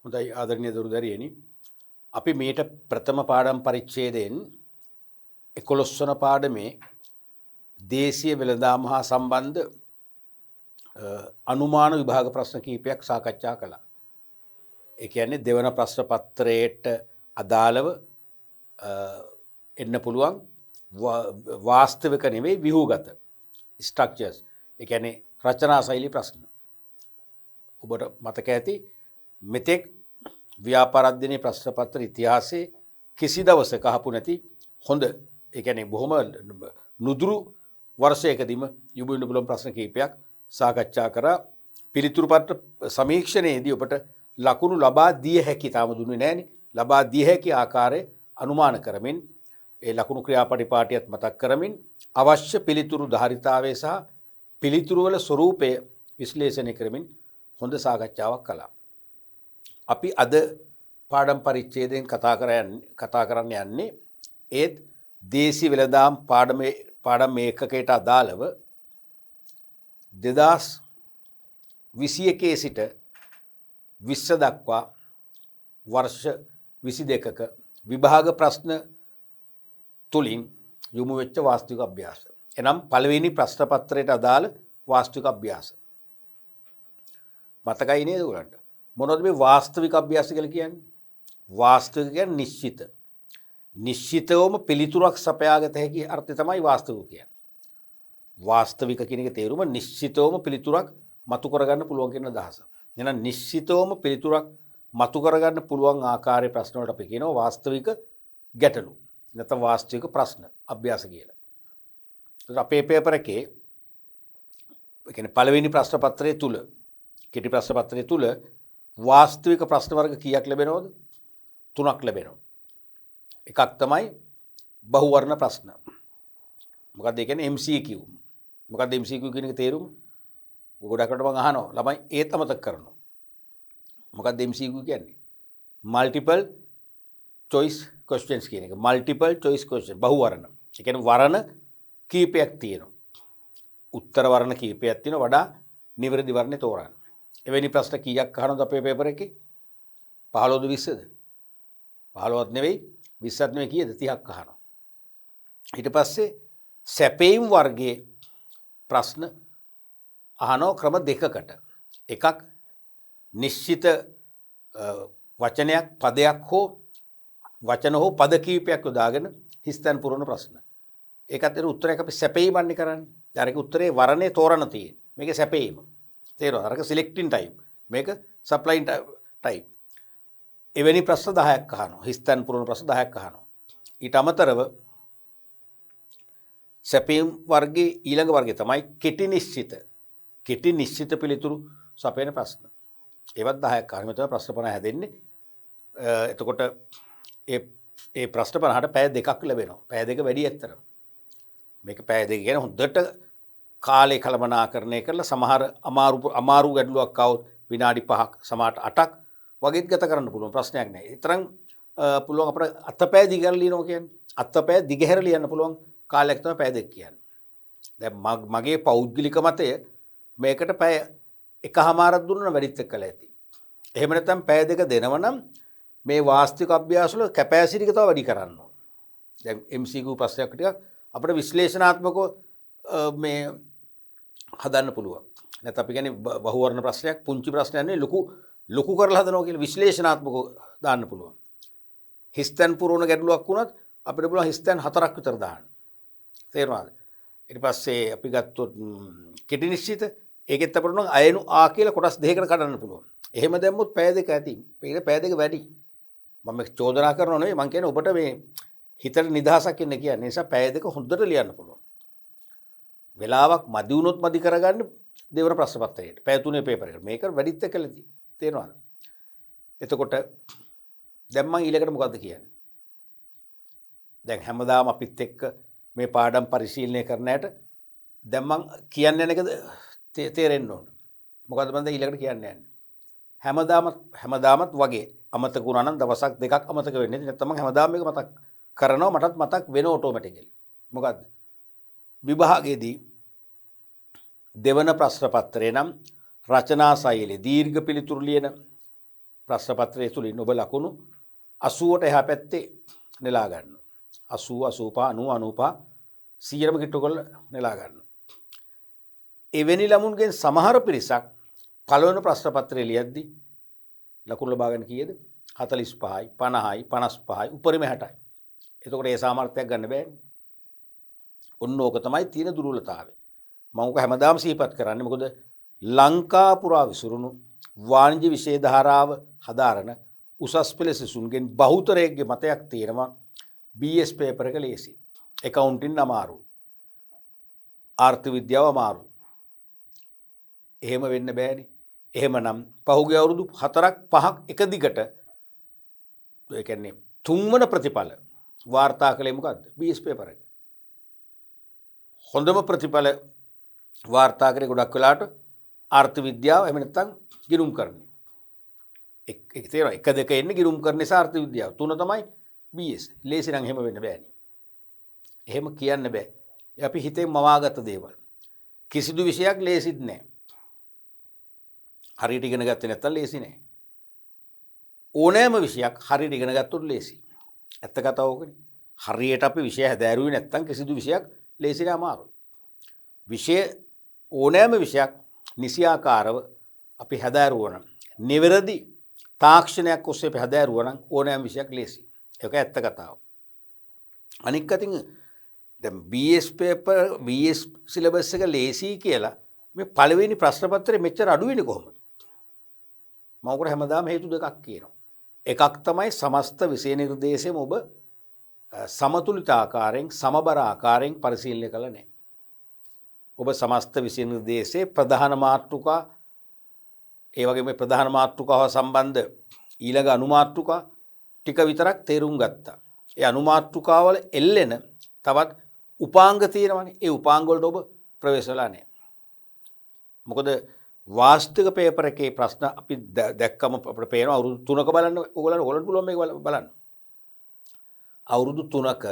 හොඳයි ආදරණීය දරුදරියනි අපි මේට ප්‍රථම පාඩම් පරිච්ඡේදයෙන් 11 වන පාඩමේ දේශීය වෙළඳාම හා සම්බන්ධ අනුමාන විභාග ප්‍රශ්න කිහිපයක් සාකච්ඡා කළා. ඒ කියන්නේ දෙවන ප්‍රශ්න පත්‍රයට අදාළව එන්න පුළුවන් වාස්තවික නෙවෙයි ව්‍යුහගත ස්ට්‍රක්චර්ස්. ඒ කියන්නේ රචනා ශෛලී ප්‍රශ්න. ඔබට මතක ඇති මෙතෙක් ව්‍යාපාර අධ්‍යයනයේ ප්‍රශ්න පත්‍ර ඉතිහාසයේ කිසි දවසක අහපු නැති හොඳ ඒ කියන්නේ බොහොම නුදුරු වර්ෂයකදීම යොමුවෙන්න පුළුවන් ප්‍රශ්න කිහිපයක් සාකච්ඡා කරා. පිළිතුරු පත්‍ර සමීක්ෂණයේදී ඔබට ලකුණු ලබා දිය හැකි තාම දුන්නේ නැහැනේ. ලබා දිය හැකි ආකාරය අනුමාන කරමින් ඒ ලකුණු ක්‍රියාපටිපාටියත් මතක් කරමින් අවශ්‍ය පිළිතුරු ධාරිතාවය සහ පිළිතුරු වල ස්වරූපය විශ්ලේෂණය කරමින් හොඳ සාකච්ඡාවක් කළා. අපි අද පාඩම් පරිච්ඡේදයෙන් කතා කරන්න යන්නේ ඒත් දේශීය වෙළඳාම් පාඩම් ඒකකයට අදාළව 2021 සිට 20 දක්වා වර්ෂ 22ක විභාග ප්‍රශ්න තුලින් යොමු වෙච්ච වාස්තවික අභ්‍යාස. එනම් පළවෙනි ප්‍රශ්න පත්‍රයට අදාළ වාස්තවික අභ්‍යාස. මතකයි නේද ඔයගලන්ට? මොනවද මේ වාස්තවික අභ්‍යාස කියලා කියන්නේ? වාස්තවික කියන්නේ නිශ්චිත. නිශ්චිතවම පිළිතුරක් සපයාගත හැකි අර්ථය තමයි වාස්තවික කියන්නේ. වාස්තවික කියන එකේ තේරුම නිශ්චිතවම පිළිතුරක් මතු කරගන්න පුළුවන් කියන අදහස. එහෙනම් නිශ්චිතවම පිළිතුරක් මතු කරගන්න පුළුවන් ආකාරයේ ප්‍රශ්න වලට අපි කියනවා වාස්තවික ගැටලු. නැත්නම් වාස්තවික ප්‍රශ්න අභ්‍යාස කියලා. ඒත් අපේ පේපර් එකේ ඒ කියන්නේ පළවෙනි ප්‍රශ්න පත්‍රයේ තුල කෙටි ප්‍රශ්න පත්‍රයේ තුල වාස්තවික ප්‍රශ්න වර්ග කීයක් ලැබෙනවද? 3ක් ලැබෙනවා. එකක් තමයි බහුවර්ණ ප්‍රශ්න. මොකක්ද ඒ කියන්නේ MCQ. මොකක්ද MCQ කියන එක තේරුම? ගොඩකට මම අහනවා ළමයි ඒත් අමතක කරනවා. මොකක්ද MCQ කියන්නේ? multiple choice questions කියන එක. multiple choice question බහුවර්ණ. ඒ කියන්නේ වර්ණ කීපයක් තියෙනවා. උත්තර වර්ණ කීපයක් තියෙනවා වඩා නිවැරදි වර්ණේ තෝරන්න. එවැනි ප්‍රශ්න කීයක් අහනවද අපේ පේපර් එකේ? 15ද 20ද? 15ක් නෙවෙයි 20ක් නෙවෙයි කීයද? 30ක් අහනවා. ඊට පස්සේ සැපේම් වර්ගයේ ප්‍රශ්න අහනවා ක්‍රම දෙකකට. එකක් නිශ්චිත වචනයක් පදයක් හෝ වචන හෝ පද කීපයක් යොදාගෙන හිස්තැන් පුරවන ප්‍රශ්න. ඒකත් ඒ උත්තරයක් අපි සැපේමන්නේ කරන්නේ. ඊට උත්තරේ වර්ණේ තෝරන තියෙන්නේ. මේකේ සැපේම. තේරෙනවද? අරක සිලෙක්ටින් ටයිප්. මේක සප්ලයින් ටයිප්. එවැනි ප්‍රශ්න 10ක් අහනවා. හිස්තැන් පුරවන ප්‍රශ්න 10ක් අහනවා. ඊට අමතරව සැපේම් වර්ගයේ ඊළඟ වර්ගය තමයි කෙටි නිශ්චිත. කෙටි නිශ්චිත පිළිතුරු සපයන ප්‍රශ්න. ඒවත් 10ක් අහනවා. තමයි ප්‍රශ්න 50 හැදෙන්නේ. එතකොට ඒ ප්‍රශ්න 50ට පැය දෙකක් ලැබෙනවා. පැය දෙක වැඩි ඇත්තට. මේක පැය දෙක කියන්නේ හොඳට කාලේ කළමනාකරණය කරලා සමහර අමාරු ගැටලුවක් આવොත් විනාඩි 5ක් සමහරට 8ක් වගේත් ගත කරන්න පුළුවන් ප්‍රශ්නයක් නෑ. ඒ තරම් පුළුවන් අපිට අතපය දිගහැරලා ලියනවා කියන්නේ. අතපය දිගහැරලා ලියන්න පුළුවන් කාලයක් තමයි පැය දෙක කියන්නේ. දැන් මගේ පෞද්ගලික මතය මේකට පැය එකමාරක් දුන්නා වැඩිත් එක්කලා ඇති. එහෙම නැත්නම් පැය දෙක දෙනවනම් මේ වාස්තවික අභ්‍යාස වල කැපැසිටි එක තව වැඩි කරන්න ඕන. දැන් MCQ ප්‍රශ්නයක් ටිකක් අපිට විශ්ලේෂණාත්මකව මේ හදන්න පුළුවන්. නැත්නම් අපි කියන්නේ බහුවර්ණ ප්‍රශ්නයක් පුංචි ප්‍රශ්නයක් නෙවෙයි ලොකු කරලා හදනවා කියලා විශ්ලේෂණාත්මකව දාන්න පුළුවන්. හිස්තැන් පුරවන ගැටලුවක් වුණත් අපිට පුළුවන් හිස්තැන් 4ක් විතර දාන්න. තේරුණාද? ඊට පස්සේ අපි ගත්තොත් කෙටි නිශ්චිත ඒකෙත් අපිට උනන් අයනු ආ කියලා කොටස් දෙකකට කඩන්න පුළුවන්. එහෙම දැම්මොත් පැය දෙක ඇති. මේක පැය දෙක වැඩි. මම චෝදනා කරනව නෙවෙයි මම කියන්නේ ඔබට මේ හිතට නිදහසක් ඉන්න කියන්නේ. නිසා පැය දෙක හොඳට ලියන්න පුළුවන්. වෙලාවක් මදි වුණොත් මදි කරගන්න දෙවන ප්‍රශ්න පත්‍රයට. පැය 3 පේපර් එකට. මේක වැඩිත් එකලදී. තේරෙනවද? එතකොට දැන් මම ඊළඟට මොකද්ද කියන්නේ? දැන් හැමදාම අපිත් එක්ක මේ පාඩම් පරිශීලනය කරන ඇයට දැන් මම කියන්නේ නැකද තේරෙන්න ඕන. මොකද්ද මම දැන් ඊළඟට කියන්නේ යන්නේ? හැමදාමත් වගේ අමතක වුණා නම් දවසක් දෙකක් අමතක වෙන්නේ නැති. නැත්නම් මම හැමදාම මේක මතක් කරනවා මටත් මතක් වෙන ඔටෝමැටිකලි. මොකද්ද? විභාගයේදී දෙවන ප්‍රශ්න පත්‍රේ නම් රචනා ශෛලිය දීර්ඝ පිළිතුරු ලියන ප්‍රශ්න පත්‍රය තුලින් ඔබ ලකුණු 80ට එහා පැත්තේ නෙලා ගන්න. 80 85 90 95 100ම කිට්ටු කරලා නෙලා ගන්න. එවැනි ළමුන්ගෙන් සමහර පිරිසක් පළවෙනි ප්‍රශ්න පත්‍රය ලියද්දි ලකුණු ලබා ගන්න කීයද? 45යි 50යි 55යි උපරිම 60යි. එතකොට ඒ සාමර්ථ්‍යයක් ගන්න බෑනේ. ඔන්න ඕක තමයි තියෙන දුර්වලතාවය. මම ඔක හැමදාම සිහිපත් කරන්නේ. මොකද ලංකා පුරා විසුරුණු වාණිජ්‍ය විෂය ධාරාව හදාරන උසස් පෙළ සිසුන්ගෙන් බහුතරයකගේ මතයක් තියෙනවා BS පේපර් එක ලේසි. ඇකවුන්ටින් අමාරු. ආර්ථික විද්‍යාව අමාරු. එහෙම වෙන්න බෑනේ. එහෙමනම් පහුගිය අවුරුදු 4ක් 5ක් එක දිගට ඒ කියන්නේ තුන්වන ප්‍රතිඵල වාර්තා කළේ මොකද්ද? BS පේපර් එක. හොඳම ප්‍රතිඵල වාර්තා කරේ ගොඩක් වෙලාට ආර්ථික විද්‍යාව එහෙම නැත්නම් ගිණුම් කරන්නේ. එක තේරෙනවා එක දෙක එන්නේ ගිණුම් කරන නිසා ආර්ථික විද්‍යාව. තුන තමයි BS. ලේසි නම් එහෙම වෙන්න බෑනේ. එහෙම කියන්න බෑ. ඒ අපි හිතේ මවාගත දේවල්. කිසිදු විෂයක් ලේසිත් නෑ. හරියට ඉගෙන ගත්තේ නැත්නම් ලේසි නෑ. ඕනෑම විෂයක් හරියට ඉගෙන ගත්තොත් ලේසි. ඇත්ත කතාව ඕකනේ. හරියට අපි විෂය හැදෑරුවේ නැත්නම් කිසිදු විෂයක් ලේසි නෑ අමාරුයි. විෂය ඕනෑම විෂයක් නිසියාකාරව අපි හැදෑරුවා නම් නිවැරදි තාක්ෂණයක් ඔස්සේ අපි හැදෑරුවා නම් ඕනෑම විෂයක් ලේසි. ඒක ඇත්ත කතාව. අනික් අතින් දැන් BS පේපර් BS සිලබස් එක ලේසි කියලා මේ පළවෙනි ප්‍රශ්න පත්‍රේ මෙච්චර අඩු වෙන්නේ කොහොමද? මම උකට හැමදාම හේතු දෙකක් කියනවා. එකක් තමයි සමස්ත විෂය නිර්දේශයම ඔබ සමතුලිත ආකාරයෙන් සමබර ආකාරයෙන් පරිශීලනය කළා නැහැ. ඔබ සමස්ත විෂය නිර්දේශයේ ප්‍රධාන මාතෘකා ඒ වගේම ප්‍රධාන මාතෘකාව සම්බන්ධ ඊළඟ අනුමාතෘකා ටික විතරක් තේරුම් ගත්තා. ඒ අනුමාතෘකාවල එල්ලෙන තවත් උපාංග තියෙනවානේ. ඒ උපාංග වලට ඔබ ප්‍රවේශ වෙලා නැහැ. මොකද වාස්තික පේපර් එකේ ප්‍රශ්න අපි දැක්කම අපිට පේනවා අවුරුදු 3ක බලන්න ඕගොල්ලන්ට පුළුවන් මේක බලන්න. අවුරුදු 3ක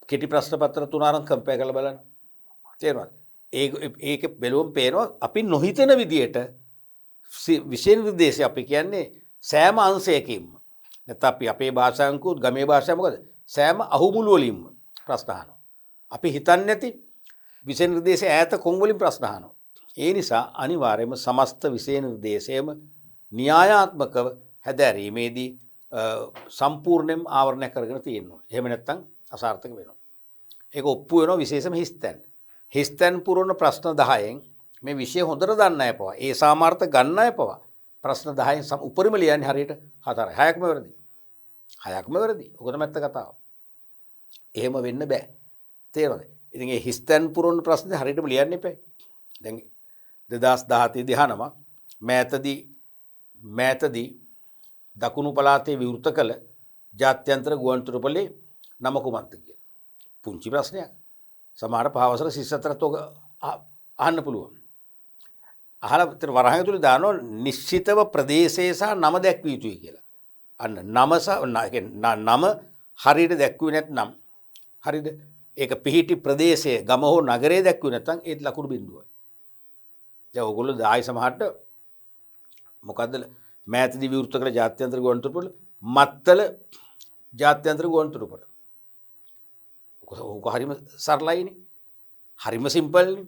කෙටි ප්‍රශ්න පත්‍ර 3 අරන් කම්පයර් කරලා බලන්න. තේරෙනවද? ඒක බැලුවම පේනවා අපි නොහිතන විදියට විෂය නිර්දේශය අපි කියන්නේ සෑම අංශයකින්ම නැත්නම් අපි අපේ භාෂාවෙන් කිව්වොත් ගමේ භාෂාව මොකද? සෑම අහුමුළු වලින්ම ප්‍රශ්න අහනවා. අපි හිතන්නේ නැති විෂය නිර්දේශය ඈත කොන් වලින් ප්‍රශ්න අහනවා. ඒ නිසා අනිවාර්යයෙන්ම සමස්ත විෂය නිර්දේශයම න්‍යායාත්මකව හැදෑරීමේදී සම්පූර්ණයෙන්ම ආවරණය කරගෙන තියෙනවා. එහෙම නැත්නම් අසාර්ථක වෙනවා. ඒක ඔප්පු වෙනවා විශේෂම හිස්තැන්. හිස්තැන් පුරවන ප්‍රශ්න 10න් මේ විෂය හොඳට දන්න අය පවා ඒ සාමාර්ථ ගන්න අය පවා ප්‍රශ්න 10න් උපරිම ලියන්නේ හරියට 4යි. 6ක්ම වැරදි. 6ක්ම වැරදි. ඔක තමයි ඇත්ත කතාව. එහෙම වෙන්න බෑ. තේරෙනවද? ඉතින් ඒ හිස්තැන් පුරවන ප්‍රශ්නේ හරියටම ලියන්න එපා. දැන් 2017 දී අහනවා මෑතදී දකුණු පළාතේ විවෘත කළ ජාත්‍යන්තර ගුවන්තොටුපළේ නම කුමක්ද කියලා. පුංචි ප්‍රශ්නයක්. සමහර පහවසර ශිෂ්‍යතරත් ඔක අහන්න පුළුවන්. අහලා විතර වරහන් ඇතුලේ දානවා නිශ්චිතව ප්‍රදේශය සහ නම දැක්විය යුතුයි කියලා. අන්න නම නම හරියට දැක්ුවේ නැත්නම් හරිද? ඒක පිහිටි ප්‍රදේශයේ ගම හෝ නගරයේ දැක්ුවේ නැත්නම් ඒත් ලකුණු බිඳුවයි. දැන් ඔයගොල්ලෝ දායි සමහරට මොකද්ද මෑතදී විවෘත කළ ජාත්‍යන්තර ගුවන්තොටුපළ මත්තල ජාත්‍යන්තර ගුවන්තොටුපළ. ඔක හරිම සරලයිනේ. හරිම සිම්පල්නේ.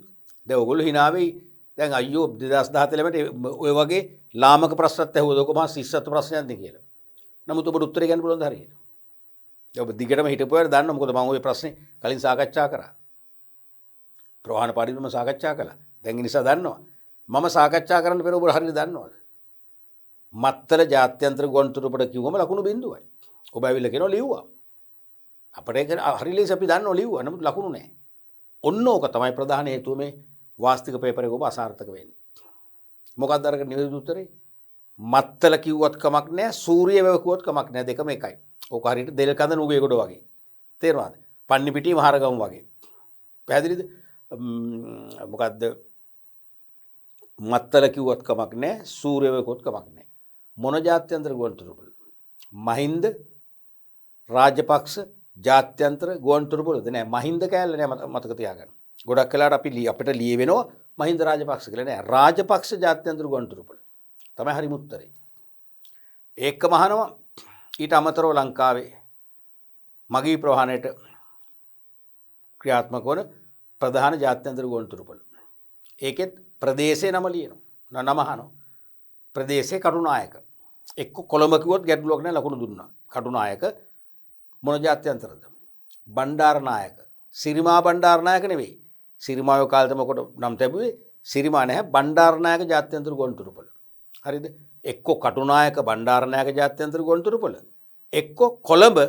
දැන් ඔයගොල්ලෝ hina වෙයි. දැන් අයියෝ 2017 ළමට ඔය වගේ ලාමක ප්‍රශ්නත් ඇහුවද ඔක මහා ශිෂ්‍යත්ව ප්‍රශ්නයක්ද කියලා. නමුත් ඔබට උත්තරේ ගන්න පුළුවන්ද හරියට? දැන් ඔබ දිගටම හිටපුවාට දන්නවා මොකද මම ওই ප්‍රශ්නේ කලින් සාකච්ඡා කරා. ප්‍රවාහන පරිදිම සාකච්ඡා කළා. දැන් ඒ නිසා දන්නවා. මම සාකච්ඡා කරන්න පෙර ඔබ හරියට දන්නවද? මත්තල ජාත්‍යන්තර ගුවන්තොටුපළ කිව්වම ලකුණු බිඳුවයි. ඔබ ඇවිල්ලා කියනවා ලිව්වා. අපිට ඒක හරි ලේසි අපි දන්නවා ලිව්වා. නමුත් ලකුණු නැහැ. ඔන්න ඕක තමයි ප්‍රධාන හේතුව මේ වාස්තික පේපර් එක ඔබ අසාර්ථක වෙන්නේ. මොකක්ද අරක නිවැරදි උත්තරේ? මත්තල කිව්වත් කමක් නැහැ, සූර්ය වැව කිව්වත් කමක් නැහැ. දෙකම එකයි. ඕක හරියට දෙල් කඳ නුගේ කොට වගේ. තේරුණාද? පන්නි පිටිය මහරගම වගේ. පැහැදිලිද? මොකද්ද? මත්තල කිව්වත් කමක් නැහැ, සූර්ය වැව කිව්වත් කමක් නැහැ. මොන ජාත්‍යන්තර ගුවන්තොටුපළ? මහින්ද රාජපක්ෂ ජාත්‍යන්තර ගුවන්තොටුපළද නෑ. මහින්ද කෑල්ල නෑ මතක තියාගන්න. ගොඩක් වෙලාවට අපිට ලියවෙනවා මහින්ද රාජපක්ෂ කියලා නෑ. රාජපක්ෂ ජාත්‍යන්තර ගුවන්තොටුපළ තමයි හරිම උත්තරේ. ඒකම අහනවා ඊට අමතරව ලංකාවේ මගී ප්‍රවාහනයට ක්‍රියාත්මක වන ප්‍රධාන ජාත්‍යන්තර ගුවන්තොටුපළ. ඒකෙත් ප්‍රදේශයේ නම ලියනවා. නම අහනවා. ප්‍රදේශයේ කටුනායක. එක්ක කොළඹ කිව්වොත් ගැටලුවක් නැහැ ලකුණු දුන්නා. කටුනායක මොන ජාත්‍යන්තරද? බණ්ඩාරනායක. සිරිමා බණ්ඩාරනායක නෙවෙයි. සිරිමාව කාලේ මොකට නම් තිබුවේ? සිරිමා නැහැ බණ්ඩාරනායක ජාත්‍යන්තර ගුවන්තොටුපළ. හරිද? එක්ක කටුනායක බණ්ඩාරනායක ජාත්‍යන්තර ගුවන්තොටුපළ. එක්ක කොළඹ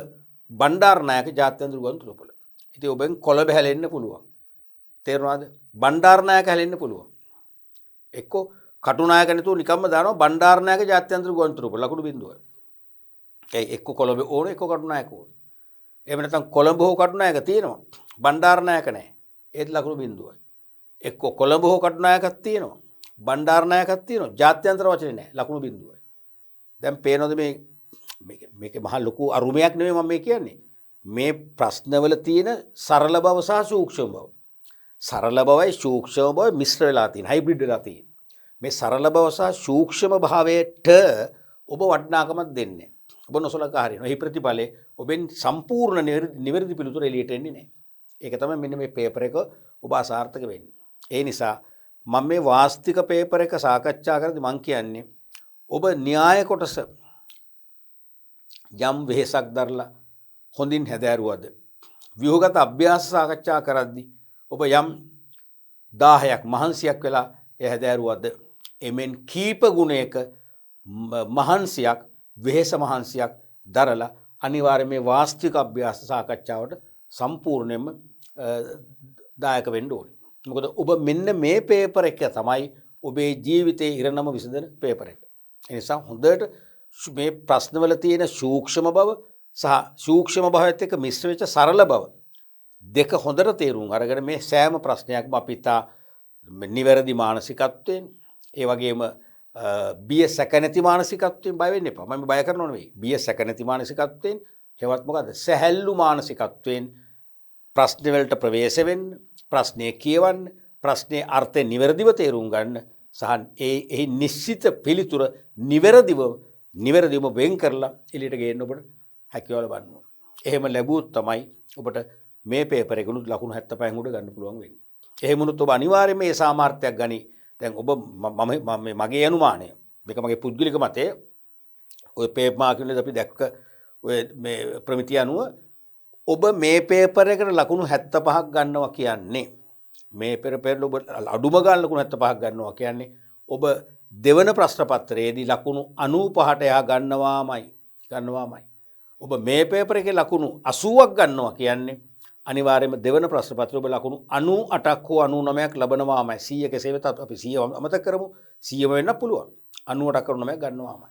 බණ්ඩාරනායක ජාත්‍යන්තර ගුවන්තොටුපළ. ඉතින් ඔබෙන් කොළඹ හැලෙන්න පුළුවන්. තේරුණාද? බණ්ඩාරනායක හැලෙන්න පුළුවන්. එක්ක කටුනායක නැතුව නිකම්ම දානවා බණ්ඩාරනායක ජාත්‍යන්තර ගුවන්තොටුපළ ලකුණු බිඳුව. ඒ එක්ක කොළඹ ඕන එක්ක කටුනායක ඕන. එහෙම නැත්නම් කොළඹ හෝ කටුනායක තියෙනවා. බණ්ඩාරනායක නැහැ. ඒත් ලකුණු බිඳුවයි. එක්ක කොළඹ හෝ කටුනායකක් තියෙනවා. බණ්ඩාරනායකක් තියෙනවා. ජාත්‍යන්තර වචනේ නැහැ. ලකුණු බිඳුවයි. දැන් පේනවද මේක මහා ලොකු අරුමයක් නෙමෙයි මම මේ කියන්නේ. මේ ප්‍රශ්නවල තියෙන සරල බව සහ සූක්ෂම බව. සරල බවයි සූක්ෂම බවයි මිශ්‍ර වෙලා තියෙන. හයිබ්‍රිඩ් වෙලා තියෙන. මේ සරල බව සහ සූක්ෂම භාවයට ඔබ වටිනාකමක් දෙන්නේ. ඔබ නොසලකා හරිනවා. මේ ප්‍රතිඵලයේ ඔබෙන් සම්පූර්ණ නිවැරදි පිළිතුර එළියට එන්නේ නැහැ. ඒක තමයි මෙන්න මේ පේපර් එක ඔබ අසාර්ථක වෙන්නේ. ඒ නිසා මම මේ වාස්තික පේපර් එක සාකච්ඡා කරද්දී මම කියන්නේ ඔබ න්‍යාය කොටස යම් වෙහෙසක් දරලා හොඳින් හැදෑරුවද ව්‍යුහගත අභ්‍යාස සාකච්ඡා කරද්දී ඔබ යම් 10ක් මහන්සියක් වෙලා ඒ හැදෑරුවද එමෙන් කීප ගුණයක මහන්සියක් වෙහෙස මහන්සියක් දරලා අනිවාර්යයෙන් මේ වාස්තික අභ්‍යාස සාකච්ඡාවට සම්පූර්ණයෙන්ම දායක වෙන්න ඕනේ. මොකද ඔබ මෙන්න මේ පේපර් එක තමයි ඔබේ ජීවිතයේ ඉරණම විසඳන පේපර් එක. ඒ නිසා හොඳට මේ ප්‍රශ්නවල තියෙන සූක්ෂම බව සහ සූක්ෂම භාවයත් එක්ක මිශ්‍ර වෙච්ච සරල බව දෙක හොඳට තේරුම් අරගෙන මේ සෑම ප්‍රශ්නයක්ම අපි තා නිවැරදි මානසිකත්වයෙන් ඒ වගේම බිය සැක නැති මානසිකත්වයෙන් බය වෙන්න එපා. මම බය කරනව නෙවෙයි. බිය සැක නැති මානසිකත්වයෙන් හෙවත් මොකද්ද? සැහැල්ලු මානසිකත්වයෙන් ප්‍රශ්න වලට ප්‍රවේශ වෙන්න, ප්‍රශ්නේ කියවන්න, ප්‍රශ්නේ අර්ථය නිවැරදිව තේරුම් ගන්න සහ ඒ නිශ්චිත පිළිතුර නිවැරදිවම වෙන් කරලා එළියට ගේන්න ඔබට හැකියාව ලබන්න ඕන. එහෙම ලැබුවොත් තමයි ඔබට මේ පේපර් එකනුත් ලකුණු 75 උඩ ගන්න පුළුවන් වෙන්නේ. එහෙම වුණොත් ඔබ අනිවාර්යයෙන් මේ සාමාර්ථයක් ගනි. දැන් ඔබ මගේ අනුමානය මේක මගේ පුද්ගලික මතය ඔය පේපර් මාකිනේද අපි දැක්ක ඔය මේ ප්‍රමිතිය අනුව ඔබ මේ පේපර් එකට ලකුණු 75ක් ගන්නවා කියන්නේ මේ පේපර් ඔබ අඩුම ගාන ලකුණු 75ක් ගන්නවා කියන්නේ ඔබ දෙවන ප්‍රශ්න පත්‍රයේදී ලකුණු 95ට එහා ගන්නවාමයි. ඔබ මේ පේපර් එකේ ලකුණු 80ක් ගන්නවා කියන්නේ අනිවාර්යයෙන්ම දෙවන ප්‍රශ්න පත්‍රයේ ඔබ ලකුණු 98ක් හෝ 99ක් ලබනවාමයි. 100 කෙසේ වෙතත් අපි 100 අමතක කරමු. 100ම වෙන්න පුළුවන්. 98ක් 99ක් ගන්නවාමයි.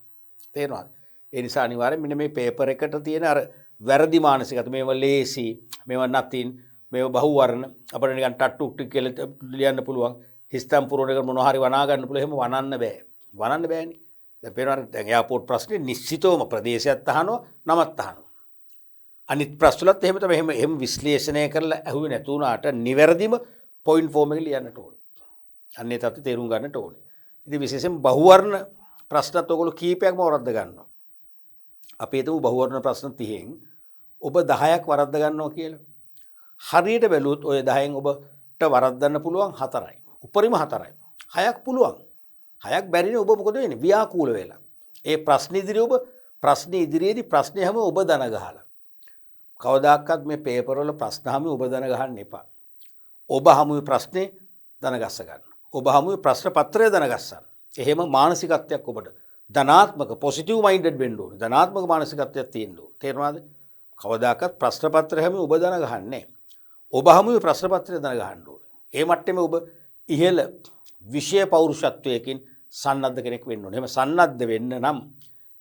තේරෙනවද? ඒ නිසා අනිවාර්යයෙන් මෙන්න මේ පේපර් එකට තියෙන අර වැරදි මානසිකත්වය මේව ලේසි, මේව නතින්, මේව බහුවර්ණ අපිට නිකන් ටට්ටුක් ටික කියලා ලියන්න පුළුවන්. හිස්තම් පුරවන එක මොනවා හරි වනා ගන්න පුළුවන්. එහෙම වනන්න බෑ. වනන්න බෑනේ. දැන් පේනවා දැන් එයාපෝට් ප්‍රශ්නේ නිශ්චිතවම ප්‍රදේශයක් අහනවා, නමත් අහනවා. අනිත් ප්‍රශ්නවලත් එහෙම තමයි එහෙම විශ්ලේෂණය කරලා ඇහුවේ නැතු වුණාට නිවැරදිම පොයින්ට් ෆෝම් එක ලියන්නට ඕනේ. අන්නේ තත්ත්වය තේරුම් ගන්නට ඕනේ. ඉතින් විශේෂයෙන් බහුවර්ණ ප්‍රශ්නත් ඔයගොල්ලෝ කීපයක්ම වරද්ද ගන්නවා. අපි හිතමු බහුවර්ණ ප්‍රශ්න 30න් ඔබ 10ක් වරද්ද ගන්නවා කියලා. හරියට බැලුවොත් ඔය 10න් ඔබට වරද්දන්න පුළුවන් 4යි. උපරිම 4යි. 6ක් පුළුවන්. 6ක් බැරිනේ ඔබ මොකද වෙන්නේ? ව්‍යාකූල වෙලා. ඒ ප්‍රශ්න ඉදිරියේදී ප්‍රශ්නේ හැම ඔබ දන ගහලා. කවදාකවත් මේ පේපර් වල ප්‍රශ්න හැම ඔබ දන ගහන්න එපා. ඔබ හමුවේ ප්‍රශ්නේ දන ගස්ස ගන්න. ඔබ හමුවේ ප්‍රශ්න පත්‍රය දන ගස්සන්න. එහෙම මානසිකත්වයක් ඔබට ධනාත්මක පොසිටිව් මයින්ඩඩ් වෙන්න ඕනේ. ධනාත්මක මානසිකත්වයක් තියෙන්න ඕනේ. තේරුණාද? කවදාකවත් ප්‍රශ්න පත්‍රය හැම ඔබ දන ගහන්නේ. ඔබ හමුවේ ප්‍රශ්න පත්‍රය දන ගහන්න ඕනේ. ඒ මට්ටමේ ඔබ ඉහළ විෂය පෞරුෂත්වයකින් සන්නද්ධ කෙනෙක් වෙන්න ඕනේ. එහෙම සන්නද්ධ වෙන්න නම්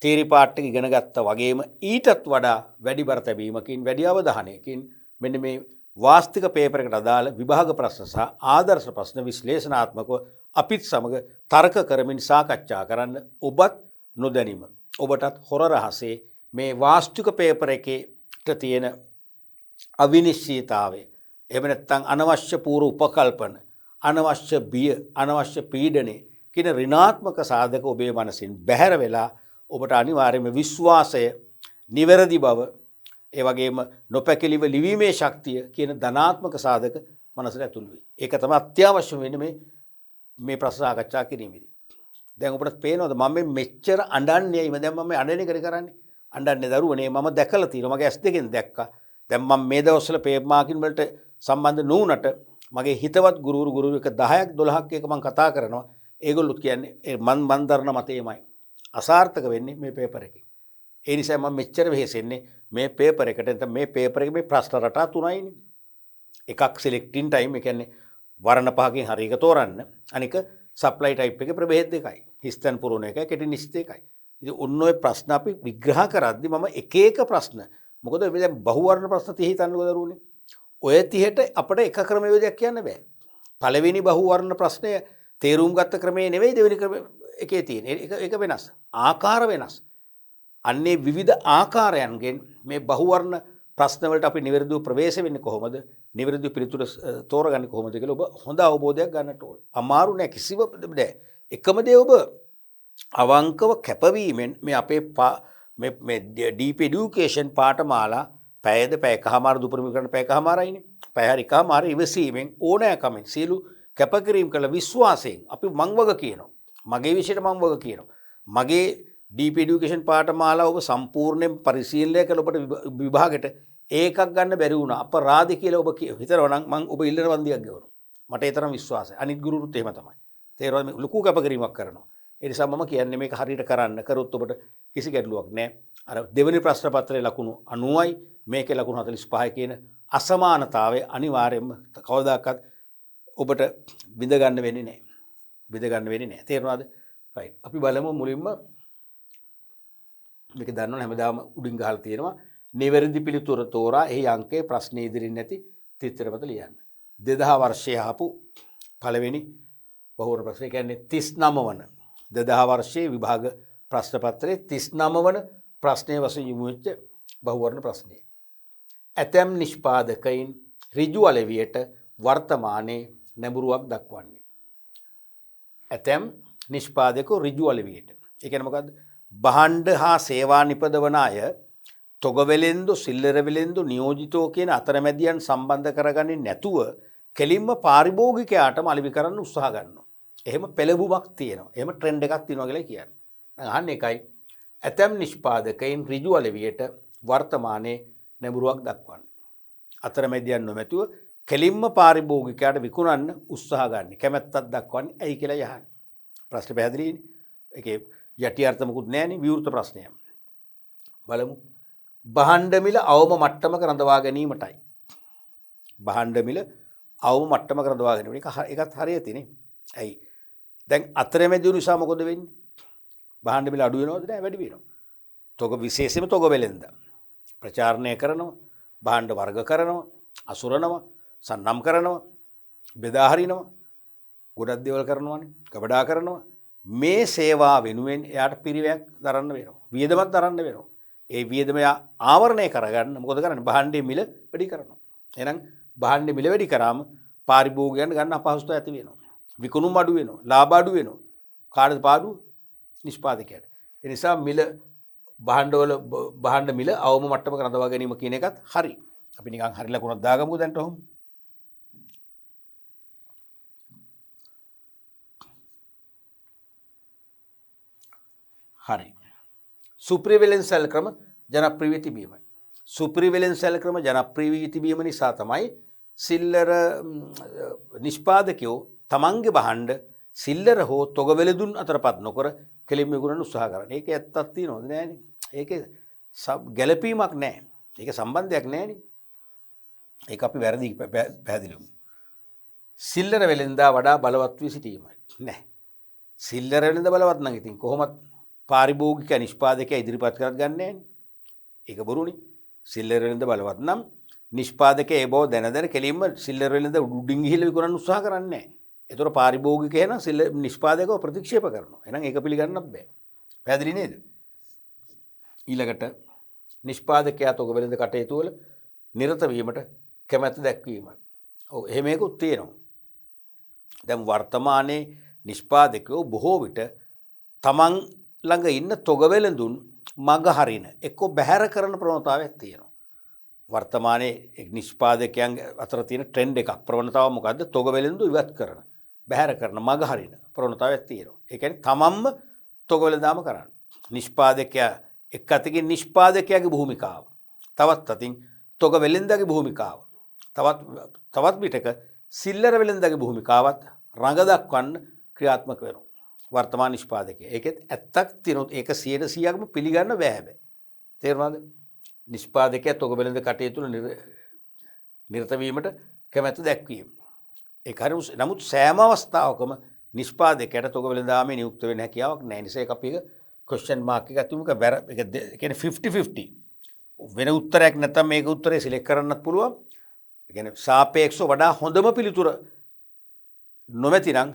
තීරි පාට් එක ඉගෙන ගත්තා වගේම ඊටත් වඩා වැඩි බර තැබීමකින් වැඩි අවධානයකින් මෙන්න මේ වාස්තික පේපර් එකට අදාළ විභාග ප්‍රශ්න සහ ආදර්ශ ප්‍රශ්න විශ්ලේෂණාත්මකව අපිත් සමග තර්ක කරමින් සාකච්ඡා කරන්න ඔබත් නොදැනීම ඔබටත් හොර රහසේ මේ වාස්තික පේපර් එකේට තියෙන අවිනිශ්චිතතාවය එහෙම නැත්නම් අනවශ්‍ය පූර්ව උපකල්පන අනවශ්‍ය බිය අනවශ්‍ය පීඩනය කියන ඍණාත්මක සාධක ඔබේ මනසින් බැහැර වෙලා ඔබට අනිවාර්යයෙන්ම විශ්වාසය, නිවැරදි බව, ඒ වගේම නොපැකිලිව ලිවීමේ ශක්තිය කියන ධනාත්මක සාධක මනසට ඇතුළු වෙයි. ඒක තමයි අත්‍යවශ්‍ය වෙන්නේ මේ ප්‍රශ්න සාකච්ඡා කිරීමේදී. දැන් ඔබට පේනවද මම මෙච්චර අඬන්නේ? දැන් මම අඬන එක කරන්නේ. අඬන්නේ දරුවනේ මම දැකලා තියෙනවා. මගේ ඇස් දෙකෙන් දැක්කා. දැන් මම මේ දවස්වල පේපර් මාකින් වලට සම්බන්ධ නුනට මගේ හිතවත් ගුරු එක 10ක් 12ක් එක මම කතා කරනවා. ඒගොල්ලෝ කියන්නේ මන් දරන මතේමයි. අසාර්ථක වෙන්නේ මේ පේපර් එකේ. ඒ නිසා මම මෙච්චර වෙහෙසෙන්නේ මේ පේපර් එකට. නැත්නම් මේ පේපර් එකේ මේ ප්‍රශ්න රටා තුනයිනේ. එකක් සිලෙක්ටින් ටයිම්, ඒ කියන්නේ වර්ණ පහකින් හරි එක තෝරන්න. අනික සප්ලයි ටයිප් එකේ ප්‍රභේද දෙකයි. හිස්තන් පුරවන එකයි, කෙටි නිශ්චිත එකයි. ඉතින් ඔන්න ඔය ප්‍රශ්න අපි විග්‍රහ කරද්දි මම එක එක ප්‍රශ්න, මොකද මේ දැන් බහුවර්ණ ප්‍රශ්න 30 හිතන්නකෝ දරුවනේ. ඔය 30ට අපිට එක ක්‍රමවේදයක් කියන්න බෑ. පළවෙනි බහුවර්ණ ප්‍රශ්නය තේරුම් ගත්ත ක්‍රමයේ නෙවෙයි දෙවෙනි ක්‍රමයේ එකේ තියෙන. ඒක වෙනස්. ආකාර වෙනස්. අන්නේ විවිධ ආකාරයන්ගෙන් මේ බහුවර්ණ ප්‍රශ්න වලට අපි නිවැරදිව ප්‍රවේශ වෙන්නේ කොහොමද? නිවැරදිව පිළිතුර තෝරගන්නේ කොහොමද කියලා ඔබ හොඳ අවබෝධයක් ගන්නට ඕන. අමාරු නෑ කිසිම නෑ. එකම දේ ඔබ අවංකව කැපවීමෙන් මේ අපේ මේ ඩීප් এডুকেෂන් පාඨමාලා පැයද පැයකමාර දුපරිම කරන පැයකමාරයිනේ. පැය හරි එකමාර ඉවසීමෙන් ඕනෑකමෙන් සියලු කැපකිරීම කළ විශ්වාසයෙන් අපි මං වග කියනවා. මගේ විෂයට මං වග කියනවා. මගේ ඩීප් এডুকেෂන් පාඨමාලාව ඔබ සම්පූර්ණයෙන් පරිශීලනය කළ ඔබට විභාගෙට ඒකක් ගන්න බැරි වුණා. අපරාධ කියලා ඔබ හිතනවා නම් මං ඔබ ඉල්ලන වන්දියක් ගෙවනවා. මට ඒ තරම් විශ්වාසයි. අනිත් ගුරුතුත් එහෙම තමයි. තේරෙනවද? මේ ලොකු කැපකිරීමක් කරනවා. ඒ නිසා මම කියන්නේ මේක හරියට කරන්න. කරොත් ඔබට කිසි ගැටලුවක් නැහැ. අර දෙවෙනි ප්‍රශ්න පත්‍රයේ ලකුණු 90යි මේකේ ලකුණු 45යි කියන අසමානතාවය අනිවාර්යයෙන්ම කවදාකවත් ඔබට විඳ ගන්න වෙන්නේ නැහැ. විඳ ගන්න වෙන්නේ නැහැ. තේරුණාද? රයිට්. අපි බලමු මුලින්ම මේක දන්නවනේ හැමදාම උඩින් ගහලා තියෙනවා. නිවැරදි පිළිතුර තෝරා එහි අංකයේ ප්‍රශ්න ඉදිරින් නැති තිත්තරපත ලියන්න. 2000 වර්ෂයේ ආපු පළවෙනි බහුවර්ණ ප්‍රශ්නේ කියන්නේ 39 වන 2000 වර්ෂයේ විභාග ප්‍රශ්න පත්‍රයේ 39 වන ප්‍රශ්නයේ වශයෙන් යොමු වෙච්ච බහුවර්ණ ප්‍රශ්නය. ඇතැම් නිෂ්පාදකයින් ඍජු අලෙවියට වර්තමානයේ නැඹුරුවක් දක්වන්නේ. ඇතැම් නිෂ්පාදකෝ ඍජු අලෙවියට. ඒ කියන්නේ මොකද්ද? භාණ්ඩ හා සේවා නිපදවන අය තොගවෙලෙන්දු සිල්ලර වෙලෙන්දු නියෝජිතෝ කියන අතරමැදියන් සම්බන්ධ කරගන්නේ නැතුව කෙලින්ම පාරිභෝගිකයාටම අලෙවි කරන්න උත්සාහ ගන්නවා. එහෙම පෙළඹුමක් තියෙනවා. එහෙම ට්‍රෙන්ඩ් එකක් තියෙනවා කියලා කියන්නේ. අහන්න එකයි ඇතැම් නිෂ්පාදකයින් ඍජු අලෙවියට වර්තමානයේ නැඹුරුවක් දක්වන්නේ. අතරමැදියන් නොමැතුව කෙලින්ම පාරිභෝගිකයාට විකුණන්න උත්සාහ ගන්න. කැමැත්තක් දක්වන්නේ ඇයි කියලා යහන්නේ. ප්‍රශ්න පැහැදිලිනේ. ඒකේ යටි අර්ථ මොකුත් නැහැනේ විවෘත ප්‍රශ්නයක්. බලමු. භාණ්ඩ මිල අවම මට්ටමක රඳවා ගැනීමටයි. භාණ්ඩ මිල අවම මට්ටමක රඳවා ගැනීම. ඒකත් හරියටනේ. ඇයි? දැන් අතරමැදියු නිසා මොකද වෙන්නේ? භාණ්ඩ මිල අඩු වෙනවද? නෑ වැඩි වෙනවා. තොග විශේෂයෙන්ම තොග වෙලෙන්ද ප්‍රචාරණය කරනවා, භාණ්ඩ වර්ග කරනවා, අසුරනවා, සන්නම් කරනවා, බෙදා හරිනවා, ගොඩක් දේවල් කරනවානේ, කබඩා කරනවා. මේ සේවා වෙනුවෙන් එයාට පිරිවැයක් දරන්න වෙනවා. වියදමක් දරන්න වෙනවා. ඒ වියදම ආවරණය කරගන්න මොකද කරන්නේ? භාණ්ඩයේ මිල වැඩි කරනවා. එහෙනම් භාණ්ඩයේ මිල වැඩි කරාම පාරිභෝගිකයන් ගන්න අපහසුතාව ඇති වෙනවා. විකුණුම් අඩු වෙනවා, ලාභ අඩු වෙනවා. කාටද පාඩුව? නිෂ්පාදකයාට. ඒ නිසා මිල භාණ්ඩ මිල අවම මට්ටමක රඳවා ගැනීම කියන එකත් හරි. අපි නිකන් හරි ලකුණක් දාගමුකෝ දැන්ට ඔහොම. හරි. සුප්‍රිවෙලන්ස් සැල් ක්‍රම ජනප්‍රිය වී තිබීමයි. සුප්‍රිවෙලන්ස් සැල් ක්‍රම ජනප්‍රිය වී තිබීම නිසා තමයි සිල්ලර නිෂ්පාදකයෝ තමන්ගේ භාණ්ඩ සිල්ලර හෝ තොගවෙලදුන් අතරපත් නොකර කෙලින්ම විකුණන්න උත්සාහ කරන්නේ. ඒක ඇත්තක් තියනවද? නෑනේ. ඒකේ ගැළපීමක් නැහැ. ඒක සම්බන්ධයක් නැහැනේ. ඒක අපි වැරදි පැහැදිලිවමු. සිල්ලර වෙලෙන්දා වඩා බලවත් වී සිටීමයි. නැහැ. සිල්ලර වෙලෙන්දා බලවත් නම් ඉතින් කොහොමත් පාරිභෝගික නිෂ්පාදකයා ඉදිරිපත් කරත් ගන්න නැහැනේ. ඒක බොරුනේ. සිල්ලර වෙලෙන්දා බලවත් නම් නිෂ්පාදකයා ඒ බව දැන කෙලින්ම සිල්ලර වෙලෙන්දා උඩින් ගිහිල්ලා විකුණන්න උත්සාහ කරන්නේ නැහැ. ඒතර පාරිභෝගිකයා නම් නිෂ්පාදකව ප්‍රතික්ෂේප කරනවා. එහෙනම් ඒක පිළිගන්නත් බෑ. පැහැදිලි නේද? ඊළඟට නිෂ්පාදකයා තොග වෙළඳ කටයුතු වල නිරත වීමට කැමැත්ත දැක්වීම. ඔව් එහෙම එකකුත් තියෙනවා. දැන් වර්තමානයේ නිෂ්පාදකයෝ බොහෝ විට තමන් ළඟ ඉන්න තොග වෙළඳුන් මග හරින එක්ක බැහැර කරන ප්‍රවණතාවයක් තියෙනවා. වර්තමානයේ නිෂ්පාදකයන් අතර තියෙන ට්‍රෙන්ඩ් එකක් ප්‍රවණතාව මොකද්ද? තොග වෙළඳු ඉවත් කරන, බැහැර කරන, මග හරින ප්‍රවණතාවයක් තියෙනවා. ඒ කියන්නේ තමන්ම තොග වෙළඳාම කරන්න. නිෂ්පාදකයා එක් අතකින් නිෂ්පාදකයාගේ භූමිකාව, තවත් අතින් තොග වෙළඳගේ භූමිකාව, තවත් පිටක සිල්ලර වෙළඳගේ භූමිකාවත් රඟ දක්වන්න ක්‍රියාත්මක වෙනවා වර්තමාන නිෂ්පාදකයා. ඒකෙත් ඇත්තක් තියෙනවා. ඒක 100%ක්ම පිළිගන්න බෑ හැබැයි. තේරුණාද? නිෂ්පාදකයා තොග වෙළඳ කටයුතු තුළ නිරත වීමට කැමැත්ත දැක්වීම. ඒක හරි. නමුත් සෑම අවස්ථාවකම නිෂ්පාදකයාට තොග වෙළඳාමේ නියුක්ත වෙන්න හැකියාවක් නැහැ. නිසා ඒක අපි ක්වෙස්චන් මාක් එකක් තුමුක ඒ කියන්නේ 50-50. වෙන උත්තරයක් නැත්නම් මේක උත්තරේ සිලෙක්ට් කරන්නත් පුළුවන්. ඒ කියන්නේ සාපේක්ෂව වඩා හොඳම පිළිතුර නොමැති නම්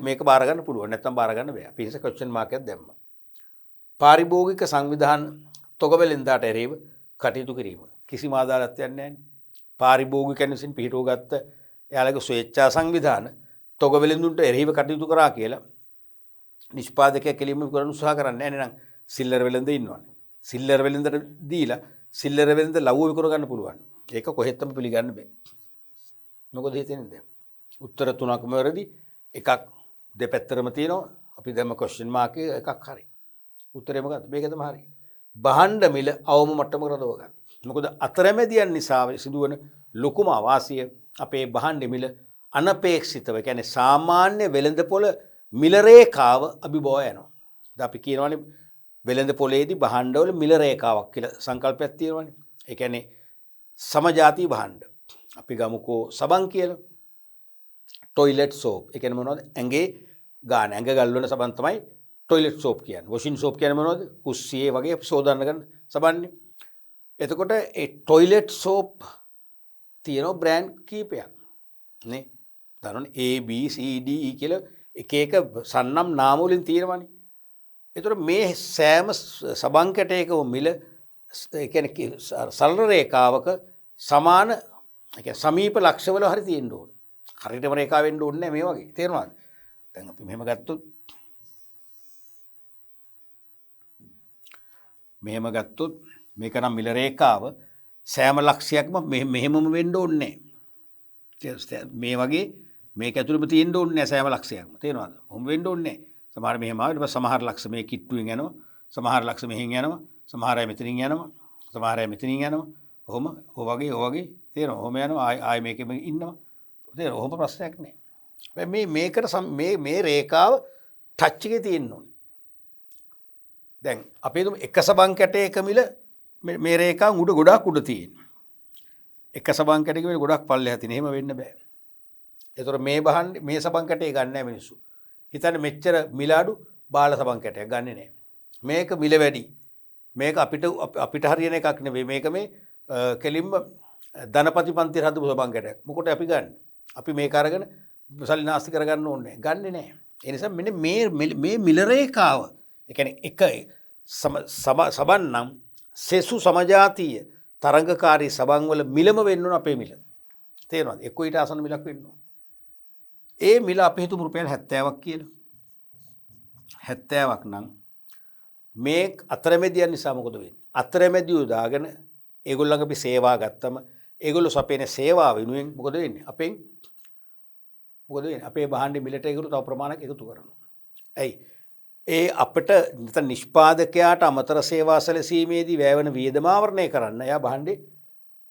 මේක බාර ගන්න පුළුවන්. නැත්නම් බාර ගන්න බෑ. අපි හිත ක්වෙස්චන් මාක් එකක් දැම්මා. පාරිභෝගික සංවිධාන තොග වෙළඳාට එරෙහිව කටයුතු කිරීම කිසිම ආදාළත්වයක් නැහැ. පාරිභෝගිකයන් විසින් පිහිටුවගත්ත එයාලගේ ස්වේච්ඡා සංවිධාන තොග වෙළඳුන්ට එරෙහිව කටයුතු කරා කියලා නිෂ්පාදකයා කෙලින්ම කරන්න උත්සාහ කරන්නේ නැහැ. නේද? සිල්ලර වෙළඳ ඉන්නවනේ. සිල්ලර වෙළඳට දීලා සිල්ලර වෙළඳ ලව්ව විකුණ ගන්න පුළුවන්. ඒක කොහෙත්ම පිළිගන්න බෑ. මොකද හිතෙන්නේ? උත්තර තුනක්ම වැරදි. එකක් දෙපැත්තරම තියෙනවා. අපි දැම්ම ක්වෙස්චන් මාක් එකක් හරි. උත්තරේ මොකක්ද? මේක තමයි හරි. භාණ්ඩ මිල අවම මට්ටමකට රඳව ගන්න. මොකද අතරමැදියන් නිසා සිදුවන ලොකුම අවාසිය අපේ භාණ්ඩ මිල අනපේක්ෂිතව, කියන්නේ සාමාන්‍ය වෙළඳපොළ මිල රේඛාව අභිබව යනවා. දැන් අපි කියනවානේ වෙළඳපොළේදී භාණ්ඩවල මිල රේඛාවක් කියලා සංකල්පයක් තියෙනවානේ. ඒ කියන්නේ සමජාති භාණ්ඩ. අපි ගමුකෝ සබන් කියලා. Toilet soap. ඒ කියන්නේ මොනවද? ඇඟේ ගාන ඇඟ ගල්වන සබන් තමයි ටොයිලට් සෝප් කියන්නේ. වොෂින් සෝප් කියන්නේ මොනවද? කුස්සියේ වගේ සෝදන්න ගන්න සබන්නේ. එතකොට ඒ ටොයිලට් සෝප් තියෙන බ්‍රෑන්ඩ් කීපයක් නේ. දන්නවනේ A B C D E කියලා එක සන්නම් නාම වලින් තියෙනවානේ. එතකොට මේ සෑම සබන් කැටයකම මිල ඒ කියන්නේ සරල රේඛාවක සමාන ඒ කියන්නේ සමීප ලක්ෂවල හරි තියෙන්න ඕන. හරියටම රේඛාව වෙන්න ඕනේ නැහැ මේ වගේ. තේරුණාද? දැන් අපි මෙහෙම ගත්තොත් මේක නම් මිල රේඛාව සෑම ලක්ෂයක්ම මෙහෙමම වෙන්න ඕනේ නැහැ. මේ වගේ මේක ඇතුළෙම තියෙන්න ඕනේ නැහැ සෑම ලක්ෂයක්ම. තේරෙනවද? මොහොම වෙන්න ඕනේ නැහැ. සමහර මෙහෙම ආව ඊට පස්සේ සමහර ලක්ෂ මේ කිට්ටුවෙන් යනවා. සමහර ලක්ෂ මෙහෙන් යනවා. සමහර අය මෙතනින් යනවා. සමහර අය මෙතනින් යනවා. ඔහොම ඔය වගේ තේරෙනවද? ඔහොම යනවා. ආයි මේකෙම ඉන්නවා. තේරෙනවද? ඔහොම ප්‍රශ්නයක් නැහැ. හැබැයි මේකට මේ රේඛාව ටච් එකේ තියෙන්න ඕනේ. දැන් අපි හිතමු එක සබන් කැටයක මිල මේ රේඛාව උඩ ගොඩක් උඩ තියෙනවා. එක සබන් කැටයක මිල ගොඩක් පල්ලෙහා තියෙන. එහෙම වෙන්න බෑ. ඒතර මේ සබන් කැටේ ගන්න නැහැ මිනිස්සු. හිතන්නේ මෙච්චර මිල අඩු බාල සබන් කැටයක් ගන්නෙ නැහැ. මේක මිල වැඩි. මේක අපිට හරියන එකක් නෙවෙයි. මේක මේ කෙලින්ම ධනපති පන්ති හදපු සබන් කැටයක්. මොකට අපි ගන්න? අපි මේක අරගෙන සල්ලි නාස්ති කරගන්න ඕනේ නැහැ. ගන්නෙ නැහැ. ඒ නිසා මෙන්න මේ මිල රේඛාව, ඒ කියන්නේ එක සබන් නම් සෙසු සමජාතීය තරංගකාරී සබන් වල මිලම වෙන්න ඕන අපේ මිල. තේරෙනවද? එක්ක ඊට ආසන්න මිලක් වෙන්න ඕන. ඒ මිල අපි හිතමු රුපියල් 70ක් කියලා. 70ක් නම් මේ අතරමැදියන් නිසා මොකද වෙන්නේ? අතරමැදියෝ දාගෙන ඒගොල්ලන්ගේ අපි සේවා ගත්තම ඒගොල්ලෝ සපේන සේවාව වෙනුවෙන් මොකද වෙන්නේ? අපේ භාණ්ඩ මිලට ඒගොල්ලෝ තව ප්‍රමාණයක් එකතු කරනවා. ඇයි? ඒ අපිට නිෂ්පාදකයාට අමතර සේවා සැලසීමේදී වැයවන වියදම ආවරණය කරන්න එයා භාණ්ඩේ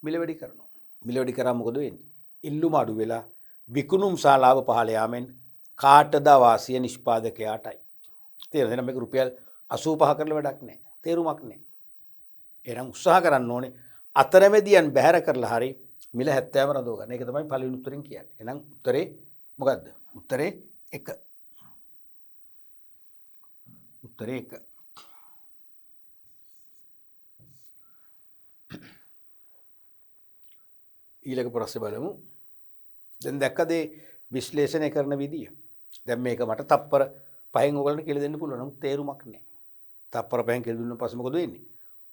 මිල වැඩි කරනවා. මිල වැඩි කරාම මොකද වෙන්නේ? ඉල්ලුම අඩු වෙලා විකුණුම් ශාලාව පහළ යාමෙන් කාටද වාසිය? නිෂ්පාදකයාටයි. තේරෙනවද? එහෙනම් මේක රුපියල් 85 කරලා වැඩක් නැහැ. තේරුමක් නැහැ. එහෙනම් උත්සාහ කරන්න ඕනේ අතරමැදියන් බැහැර කරලා හරි මිල 70ම රඳව ගන්න. ඒක තමයි පළවෙනි උත්තරෙන් කියන්නේ. එහෙනම් උත්තරේ මොකද්ද? උත්තරේ 1. උත්තරේ 1. ඊළඟ ප්‍රශ්නේ බලමු. දැන් දැක්කද විශ්ලේෂණය කරන විදිය? දැන් මේක මට තප්පර 5න් ඔයගලන්ට කියලා දෙන්න පුළුවන්. නමුත් තේරුමක් නැහැ. තප්පර 5න් කියලා දුන්නා පස්සේ මොකද වෙන්නේ?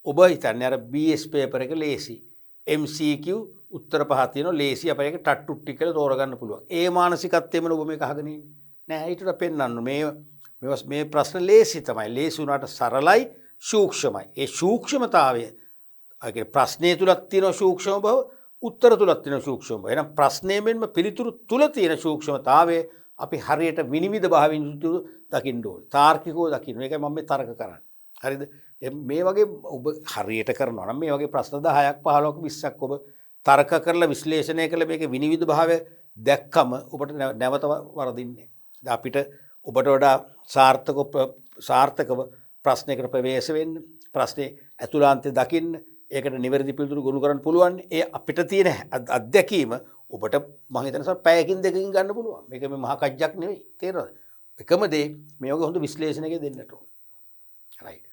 ඔබ හිතන්නේ අර BS පේපර් එක ලේසි. MCQ උත්තර 5 තියෙනවා ලේසි. අපේ එක ටට්ටු ටික කියලා තෝරගන්න පුළුවන්. ඒ මානසිකත්වයෙන්ම ඔබ මේක අහගෙන ඉන්නේ. නෑ ඊටට පෙන්වන්න මේ මේ ප්‍රශ්න ලේසි තමයි. ලේසි වුණාට සරලයි සූක්ෂමයි. ඒ සූක්ෂමතාවය ප්‍රශ්නය තුලක් තියෙන සූක්ෂම බව, උත්තර තුලක් තියෙන සූක්ෂම බව. එහෙනම් ප්‍රශ්නය මෙන්ම පිළිතුරු තුල තියෙන සූක්ෂමතාවය අපි හරියට විනිවිද භාවයෙන් යුතුව දකින්න ඕනේ. තාර්කිකව දකින්න. ඒකයි මම මේ තර්ක කරන්නේ. හරිද? මේ වගේ ඔබ හරියට කරනවා නම් මේ වගේ ප්‍රශ්න 10ක් 15ක් 20ක් ඔබ තර්ක කරලා විශ්ලේෂණය කරලා මේකේ විනිවිද භාවය දැක්කම ඔබට නැවත වරදින්නේ. අපිට ඔබට වඩා සාර්ථකව ප්‍රශ්නයකට ප්‍රවේශ වෙන්න, ප්‍රශ්නේ ඇතුළාන්තය දකින්න, ඒකට නිවැරදි පිළිතුරු ගොනු කරන්න පුළුවන්. ඒ අපිට තියෙන අත්දැකීම ඔබට මම හිතනවා පැයකින් දෙකකින් ගන්න පුළුවන්. මේක මේ මහා කජ්ජක් නෙවෙයි. තේරෙනවද? එකම දේ මේ වගේ හොඳ විශ්ලේෂණයක දෙන්නට ඕන. රයිට්.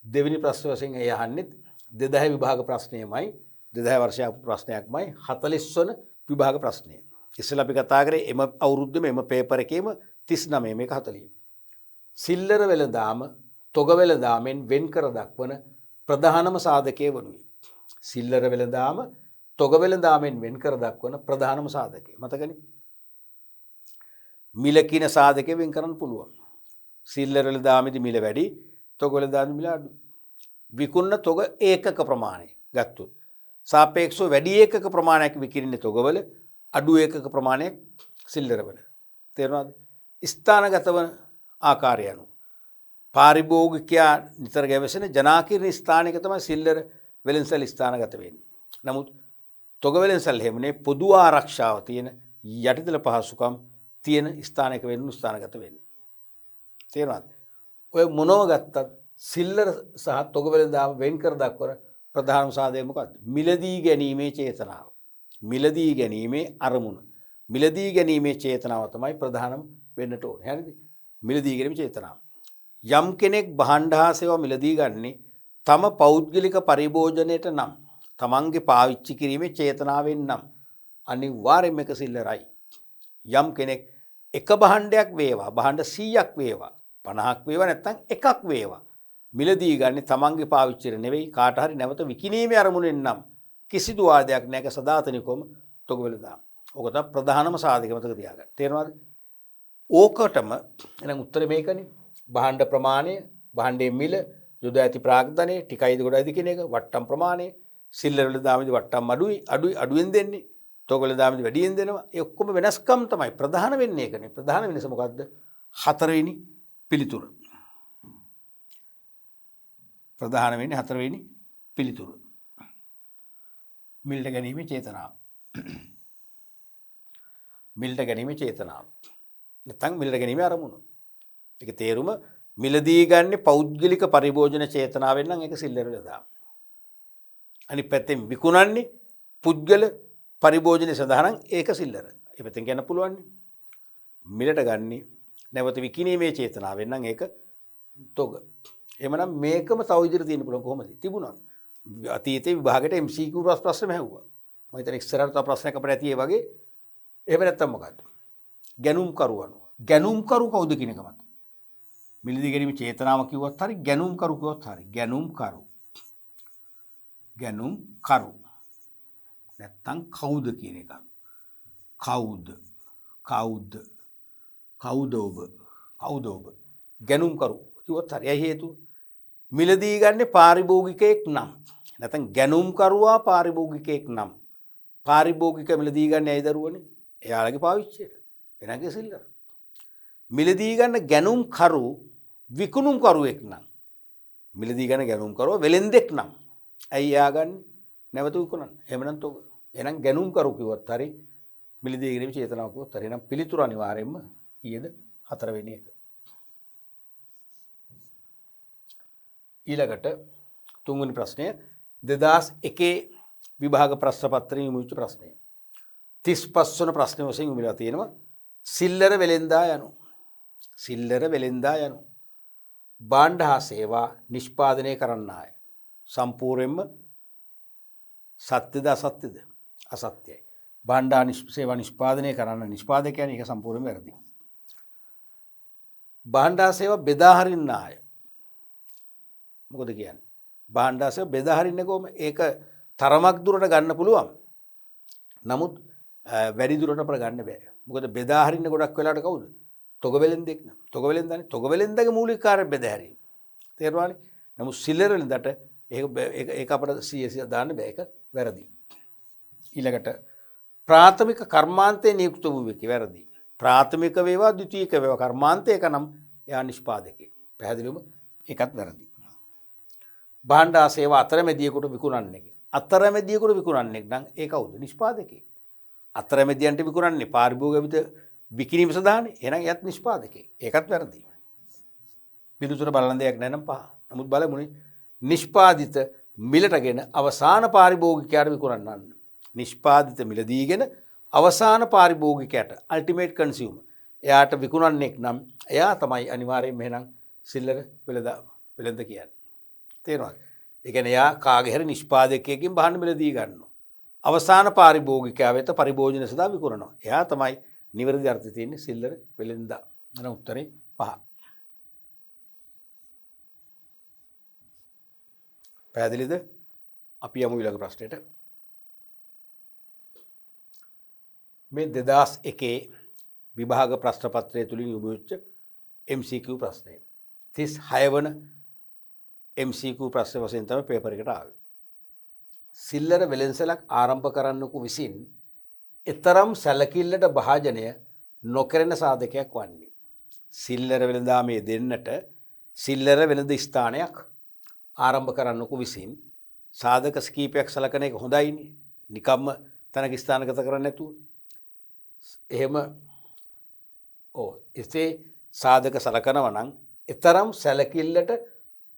දෙවෙනි ප්‍රශ්න වශයෙන් එය අහන්නේ 2000 විභාග ප්‍රශ්නයමයි. 2000 වර්ෂයක් ප්‍රශ්නයක්මයි 40 වන විභාග ප්‍රශ්නය. ඉස්සෙල්ලා අපි කතා කරේ එම අවුරුද්දේම එම පේපර් එකේම 39 මේක 40. සිල්ලර වෙළඳාම තොග වෙළඳාමෙන් වෙන් කර දක්වන ප්‍රධානම සාධකයේ වනුයි. සිල්ලර වෙළඳාම තොග වෙළඳාමෙන් වෙන් කර දක්වන ප්‍රධානම සාධකය. මතකනේ? මිල කින සාධකයෙන් වෙන් කරන්න පුළුවන්. සිල්ලර වෙළඳාමේදී මිල වැඩි, තොග වෙළඳාමේදී මිල අඩුයි. විකුණන තොග ඒකක ප්‍රමාණය ගත්තොත් සාපේක්ෂව වැඩි ඒකක ප්‍රමාණයක් විකිණෙන්නේ තොගවල, අඩු ඒකක ප්‍රමාණයක් සිල්ලරවල. තේරුණාද? ස්ථානගත වන ආකාරය අනුව පාරිභෝගිකයා නිතර ගැවසෙන ජනාකීර්ණ ස්ථානයක තමයි සිල්ලර වෙළඳසැල ස්ථානගත වෙන්නේ. නමුත් තොග වෙළඳසැල හැමනේ පොදු ආරක්ෂාව තියෙන යටිතල පහසුකම් තියෙන ස්ථානයක වෙන්න ස්ථානගත වෙන්නේ. තේරුණාද? ඔය මොනව ගත්තත් සිල්ලර සහ තොග වෙළඳාම වෙන් කර දක්වන ප්‍රධානම සාධකය මොකක්ද? මිලදී ගැනීමේ චේතනාව. මිලදී ගැනීමේ අරමුණ. මිලදී ගැනීමේ චේතනාව තමයි ප්‍රධානම වෙන්නට ඕනේ. හරිද? මිලදී ගැනීමේ චේතනාව. යම් කෙනෙක් භාණ්ඩ හා සේවා මිලදී ගන්නේ තම පෞද්ගලික පරිභෝජනයට නම්, තමන්ගේ පාවිච්චි කිරීමේ චේතනාවෙන් නම් අනිවාර්යයෙන්ම එක සිල්ලරයි. යම් කෙනෙක් එක භාණ්ඩයක් වේවා, භාණ්ඩ 100ක් වේවා, 50ක් වේවා නැත්නම් එකක් වේවා මිලදී ගන්නේ තමන්ගේ පාවිච්චියට නෙවෙයි, කාට හරි නැවත විකිණීමේ අරමුණෙන් නම් කිසිදු වාදයක් නැහැ. ඒක සදාතනිකවම තොග වෙළඳාම. ඕක තමයි ප්‍රධානම සාධකය මතක තියාගන්න. තේරෙනවද? ඕකටම එහෙනම් උත්තරේ මේකනේ. භාණ්ඩ ප්‍රමාණය, භාණ්ඩයේ මිල, යොදා ඇති ප්‍රාග්ධනය, ටිකයිද ගොඩයිද කියන එක, වට්ටම් ප්‍රමාණය, සිල්ලර වෙළඳාමේදී වට්ටම් අඩුවෙන් දෙන්නේ, තොග වෙළඳාමේදී වැඩියෙන් දෙනවා. ඒ ඔක්කොම වෙනස්කම් තමයි ප්‍රධාන වෙන්නේ ඒකනේ. ප්‍රධාන වෙනස මොකද්ද? හතරවෙනි පිළිතුර. ප්‍රධාන වෙන්නේ හතරවෙනි පිළිතුර. මිලට ගැනීමේ චේතනාව. මිලට ගැනීමේ චේතනාව. නැත්නම් මිලට ගැනීමේ අරමුණ. ඒක තේරුම මිලදී ගන්න පෞද්ගලික පරිභෝජන චේතනාවෙන් නම් ඒක සිල්ලර වෙළඳාම. අනිත් පැත්තෙන් විකුණන්නේ පුද්ගල පරිභෝජනයේ සඳහා නම් ඒක සිල්ලර. ඒ පැත්තෙන් කියන්න පුළුවන්. මිලට ගන්නේ නැවත විකිණීමේ චේතනාවෙන් නම් ඒක තොග. එහෙමනම් මේකම තව ඉදිරියට තියෙන්න පුළුවන් කොහොමද? තිබුණා. අතීතේ විභාගයට MCQ ප්‍රශ්න ඇහුවා. මම හිතන ඉස්සරහට තව ප්‍රශ්නයක් අපිට ඇති ඒ වගේ. එහෙම නැත්තම් මොකද්ද? ගැනුම් කරුවනෝ. ගැනුම් කරු කවුද කියන එක මත. මිලදී ගැනීම චේතනාව කිව්වත් හරි, ගැනුම් කරු කිව්වත් හරි. ගැනුම් කරු. ගැනුම් කරු. නැත්තම් කවුද කියන එක. කවුද? කවුද? කවුද ඔබ? කවුද ඔබ? ගැනුම් කරු කිව්වත් හරි. ඒ හේතුව මිලදී ගන්නේ පාරිභෝගිකයෙක් නම්. නැත්නම් ගැනුම් කරුවා පාරිභෝගිකයෙක් නම්. පාරිභෝගික මිලදී ගන්නේ ඇයි දරුවනේ? එයාලගේ පාවිච්චියට. එනගේ සිල්ලර. මිලදී ගන්න ගැනුම් කරු විකුණුම් කරුවෙක් නම්. මිලදී ගන්න ගැනුම් කරුවා වෙලෙන්දෙක් නම්. ඇයි එයා ගන්නේ? නැවත විකුණන්න. එහෙමනම් තොග. එහෙනම් ගැනුම් කරු කිව්වත් හරි, මිලදී ගැනීම චේතනාව කිව්වත් හරි. එහෙනම් පිළිතුර අනිවාර්යයෙන්ම කීයද? හතරවෙනි එක. ඊළඟට තුන්වෙනි ප්‍රශ්නය 2001 විභාග ප්‍රශ්න පත්‍රයේ යොමු වෙච්ච ප්‍රශ්නය. 35 වන ප්‍රශ්න වශයෙන් යොමුලා තියෙනවා. සිල්ලර වෙලෙන්දා යනු. සිල්ලර වෙලෙන්දා යනු. භාණ්ඩ හා සේවා නිෂ්පාදනය කරන්නාය. සම්පූර්ණයෙන්ම සත්‍යද අසත්‍යද? අසත්‍යයි. භාණ්ඩ හා සේවා නිෂ්පාදනය කරන්න නිෂ්පාදකයන් ඒක සම්පූර්ණයෙන්ම වැරදි. භාණ්ඩ හා සේවා බෙදා හරින්නාය. මොකද කියන්නේ? භාණ්ඩ හා සේවා බෙදා හරින්නේ කොහොම? ඒක තරමක් දුරට ගන්න පුළුවන්. නමුත් වැඩි දුරට අපට ගන්න බෑ. මොකද බෙදා හරින්න ගොඩක් වෙලාට කවුද? තොග වෙලෙන්දෙක් නම් තොග වෙලෙන්දනේ තොග වෙලෙන්දගේ මූලික කාර්ය බෙදහැරීම. තේරුණානේ? නමුත් සිල්ලර වෙලෙන්දට ඒක අපිට CSC දාන්න බෑ. ඒක වැරදි. ඊළඟට ප්‍රාථමික කර්මාන්තයේ නියුක්ත වූවෙකි වැරදි. ප්‍රාථමික වේවා ද්විතීයික වේවා කර්මාන්තයක නම් එයා නිෂ්පාදකයෙක්. පැහැදිලිවම ඒකත් වැරදි. භාණ්ඩ සේවා අතරමැදියෙකුට විකුණන්නේ. අතරමැදියෙකුට විකුණන්නේ නම් ඒ කවුද? නිෂ්පාදකයෙක්. අතරමැදියන්ට විකුණන්නේ පාරිභෝගික විකිණීම සඳහානේ. එහෙනම් එයත් නිෂ්පාදකයෙක්. ඒකත් වැරදි. පිළිතුර බලන දෙයක් නැහැ නම් පහ. නමුත් බලමුනේ නිෂ්පාදිත මිලටගෙන අවසාන පාරිභෝගිකයාට විකුණන්න. නිෂ්පාදිත මිලදීගෙන අවසාන පාරිභෝගිකයාට අල්ටිමේට් කන්සියුමර් එයාට විකුණන්නෙක් නම් එයා තමයි අනිවාර්යයෙන්ම එහෙනම් සිල්ලර වෙළඳ කියන්නේ. තේරෙනවද? ඒ කියන්නේ එයා කාගේ හරි නිෂ්පාදකයෙක්ගෙන් බහන්න මිලදී ගන්නවා. අවසාන පාරිභෝගිකයා වෙත පරිභෝජන සඳහා විකුණනවා. එයා තමයි නිවැරදි අර්ථය තියෙන්නේ සිල්ලර වෙළඳා. අර උත්තරේ 5. පැහැදිලිද? අපි යමු ඊළඟ ප්‍රශ්නෙට. මේ 2001 විභාග ප්‍රශ්න පත්‍රය තුලින් යොමු වෙච්ච MCQ ප්‍රශ්නය. 36 වන MCQ ප්‍රශ්න වශයෙන් තමයි පේපර් එකට ආවේ. සිල්ලර වෙළෙන්සලක් ආරම්භ කරන්නෙකු විසින් ඊතරම් සැලකිල්ලට භාජනය නොකරන සාධකයක් වන්නේ. සිල්ලර වෙළඳාමේ දෙන්නට සිල්ලර වෙළඳ ස්ථානයක් ආරම්භ කරන්නෙකු විසින් සාධක කීපයක් සලකන එක හොඳයිනේ. නිකම්ම තනක ස්ථානගත කරන්නේ නැතුව. එහෙම එසේ සාධක සලකනවා නම් ඊතරම් සැලකිල්ලට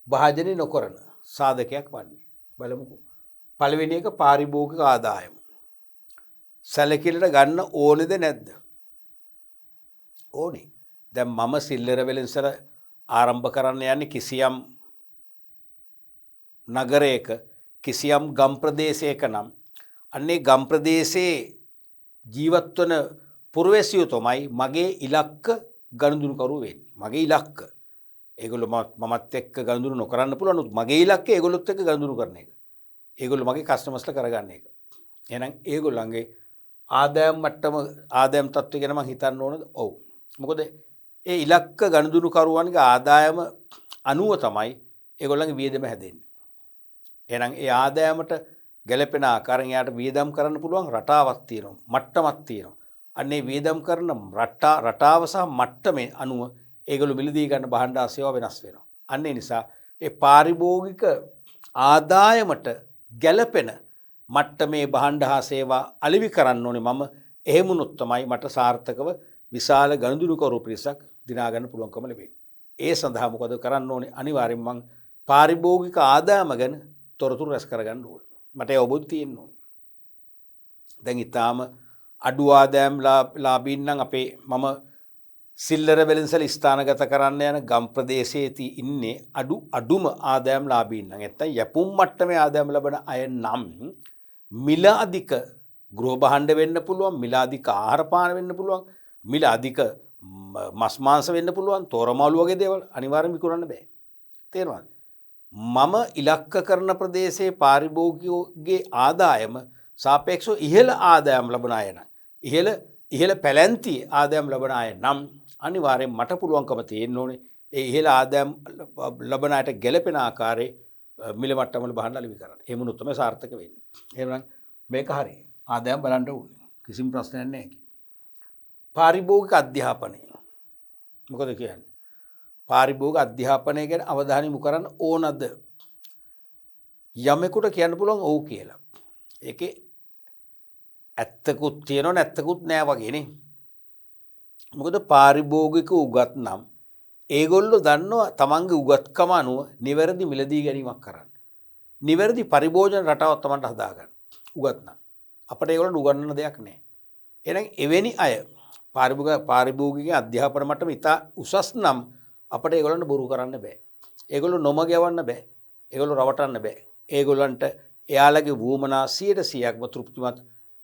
භාජනය නොකරන සාධකයක් වන්නේ. බලමුකෝ. පළවෙනි එක පාරිභෝගික ආදායම. සැලකිල්ලට ගන්න ඕනේද නැද්ද? ඕනේ. දැන් මම සිල්ලර වෙළෙන්සල ආරම්භ කරන්න යන්නේ කිසියම් නගරයක කිසියම් ගම් ප්‍රදේශයක නම් අන්නේ ගම් ප්‍රදේශයේ ජීවත් වන පුරවැසියෝ තමයි මගේ ඉලක්ක ගනුදෙනුකරු වෙන්නේ. මගේ ඉලක්ක. ඒගොල්ලෝ මමත් එක්ක ගනුදෙනු නොකරන්න පුළුවන් උත් මගේ ඉලක්කය ඒගොල්ලොත් එක්ක ගනුදෙනු කරන එක. ඒගොල්ලෝ මගේ කස්ටමර්ස්ලා කරගන්න එක. එහෙනම් ඒගොල්ලන්ගේ ආදායම් මට්ටම ආදායම් තත්ත්වය ගැන මම හිතන්න ඕනද? ඔව්. මොකද ඒ ඉලක්ක ගනුදෙනුකරුවන්ගේ ආදායම අනුව තමයි ඒගොල්ලන්ගේ වියදම හැදෙන්නේ. එහෙනම් ඒ ආදායමට ගැලපෙන ආකාරයෙන් යාට වියදම් කරන්න පුළුවන් රටාවක් තියෙනවා, මට්ටමක් තියෙනවා. අන්නේ වියදම් කරන රටාව සහ මට්ටමේ අනුව ඒගොල්ලෝ මිලදී ගන්න භාණ්ඩ සේවා වෙනස් වෙනවා. අන්න ඒ නිසා ඒ පාරිභෝගික ආදායමට ගැලපෙන මට්ටමේ භාණ්ඩ හා සේවා අලෙවි කරන්න ඕනේ මම. එහෙම වුණොත් තමයි මට සාර්ථකව විශාල ගනුදෙනුකරු පිරිසක් දිනා ගන්න පුළුවන්කම ලැබෙන්නේ. ඒ සඳහා මොකද කරන්න ඕනේ? අනිවාර්යෙන් මං පාරිභෝගික ආදායම ගැන තොරතුරු රැස් කරගන්න ඕනේ. මට ඒ අවබෝධය තියෙන්න ඕනේ. දැන් ඊටාම අඩු ආදායම් ලාභීන් නම් අපේ මම සිල්ලර වෙළෙන්සල ස්ථානගත කරන්න යන ගම් ප්‍රදේශයේ ඉන්නේ අඩුම ආදායම් ලාභීන් නම් නැත්තම් යපුම් මට්ටමේ ආදායම් ලබන අය නම් මිල අධික ගෘහ භාණ්ඩ වෙන්න පුළුවන්, මිල අධික ආහාර පාන වෙන්න පුළුවන්, මිල අධික මස් මාංශ වෙන්න පුළුවන්, තෝරමාළු වගේ දේවල් අනිවාර්යෙන් විකුණන්න බෑ. තේරුණාද? මම ඉලක්ක කරන ප්‍රදේශයේ පාරිභෝගිකයෝගේ ආදායම සාපේක්ෂව ඉහළ ආදායම් ලබන අය නම් ඉහළ පැලැන්ති ආදායම් ලබන අය නම් අනිවාර්යෙන් මට පුළුවන්කම තියෙන්න ඕනේ ඒ ඉහළ ආදායම් ලබන අයට ගැලපෙන ආකාරයේ මිල මට්ටම වල බහන්න අලෙවි කරන්න. එහෙම වුණොත් තමයි සාර්ථක වෙන්නේ. එහෙනම් මේක හරියි. ආදායම් බලන්න ඕනේ. කිසිම ප්‍රශ්නයක් නැහැ. පාරිභෝගික අධ්‍යාපනය. මොකද කියන්නේ? පාරිභෝගික අධ්‍යාපනය ගැන අවධානය යොමු කරන්න ඕනද? යමෙකුට කියන්න පුළුවන් ඔව් කියලා. ඒකේ ඇත්තකුත් තියෙනව නැත්තකුත් නෑ වගේ නේ. මොකද පාරිභෝගික උගත් නම් ඒගොල්ලෝ දන්නවා තමන්ගේ උගත්කම අනුව නිවැරදි මිලදී ගැනීමක් කරන්න. නිවැරදි පරිභෝජන රටාවක් තමන්ට හදාගන්න. උගත් නම් අපිට ඒගොල්ලන්ට උගන්වන්න දෙයක් නෑ. එහෙනම් එවැනි අය පාරිභෝගික අධ්‍යාපන මට්ටම ඉතා උසස් නම් අපිට ඒගොල්ලන්ට බොරු කරන්න බෑ. ඒගොල්ලෝ නොමග යවන්න බෑ. ඒගොල්ලෝ රවටන්න බෑ. ඒගොල්ලන්ට එයාලගේ වුමනා 100%ක්ම තෘප්තිමත්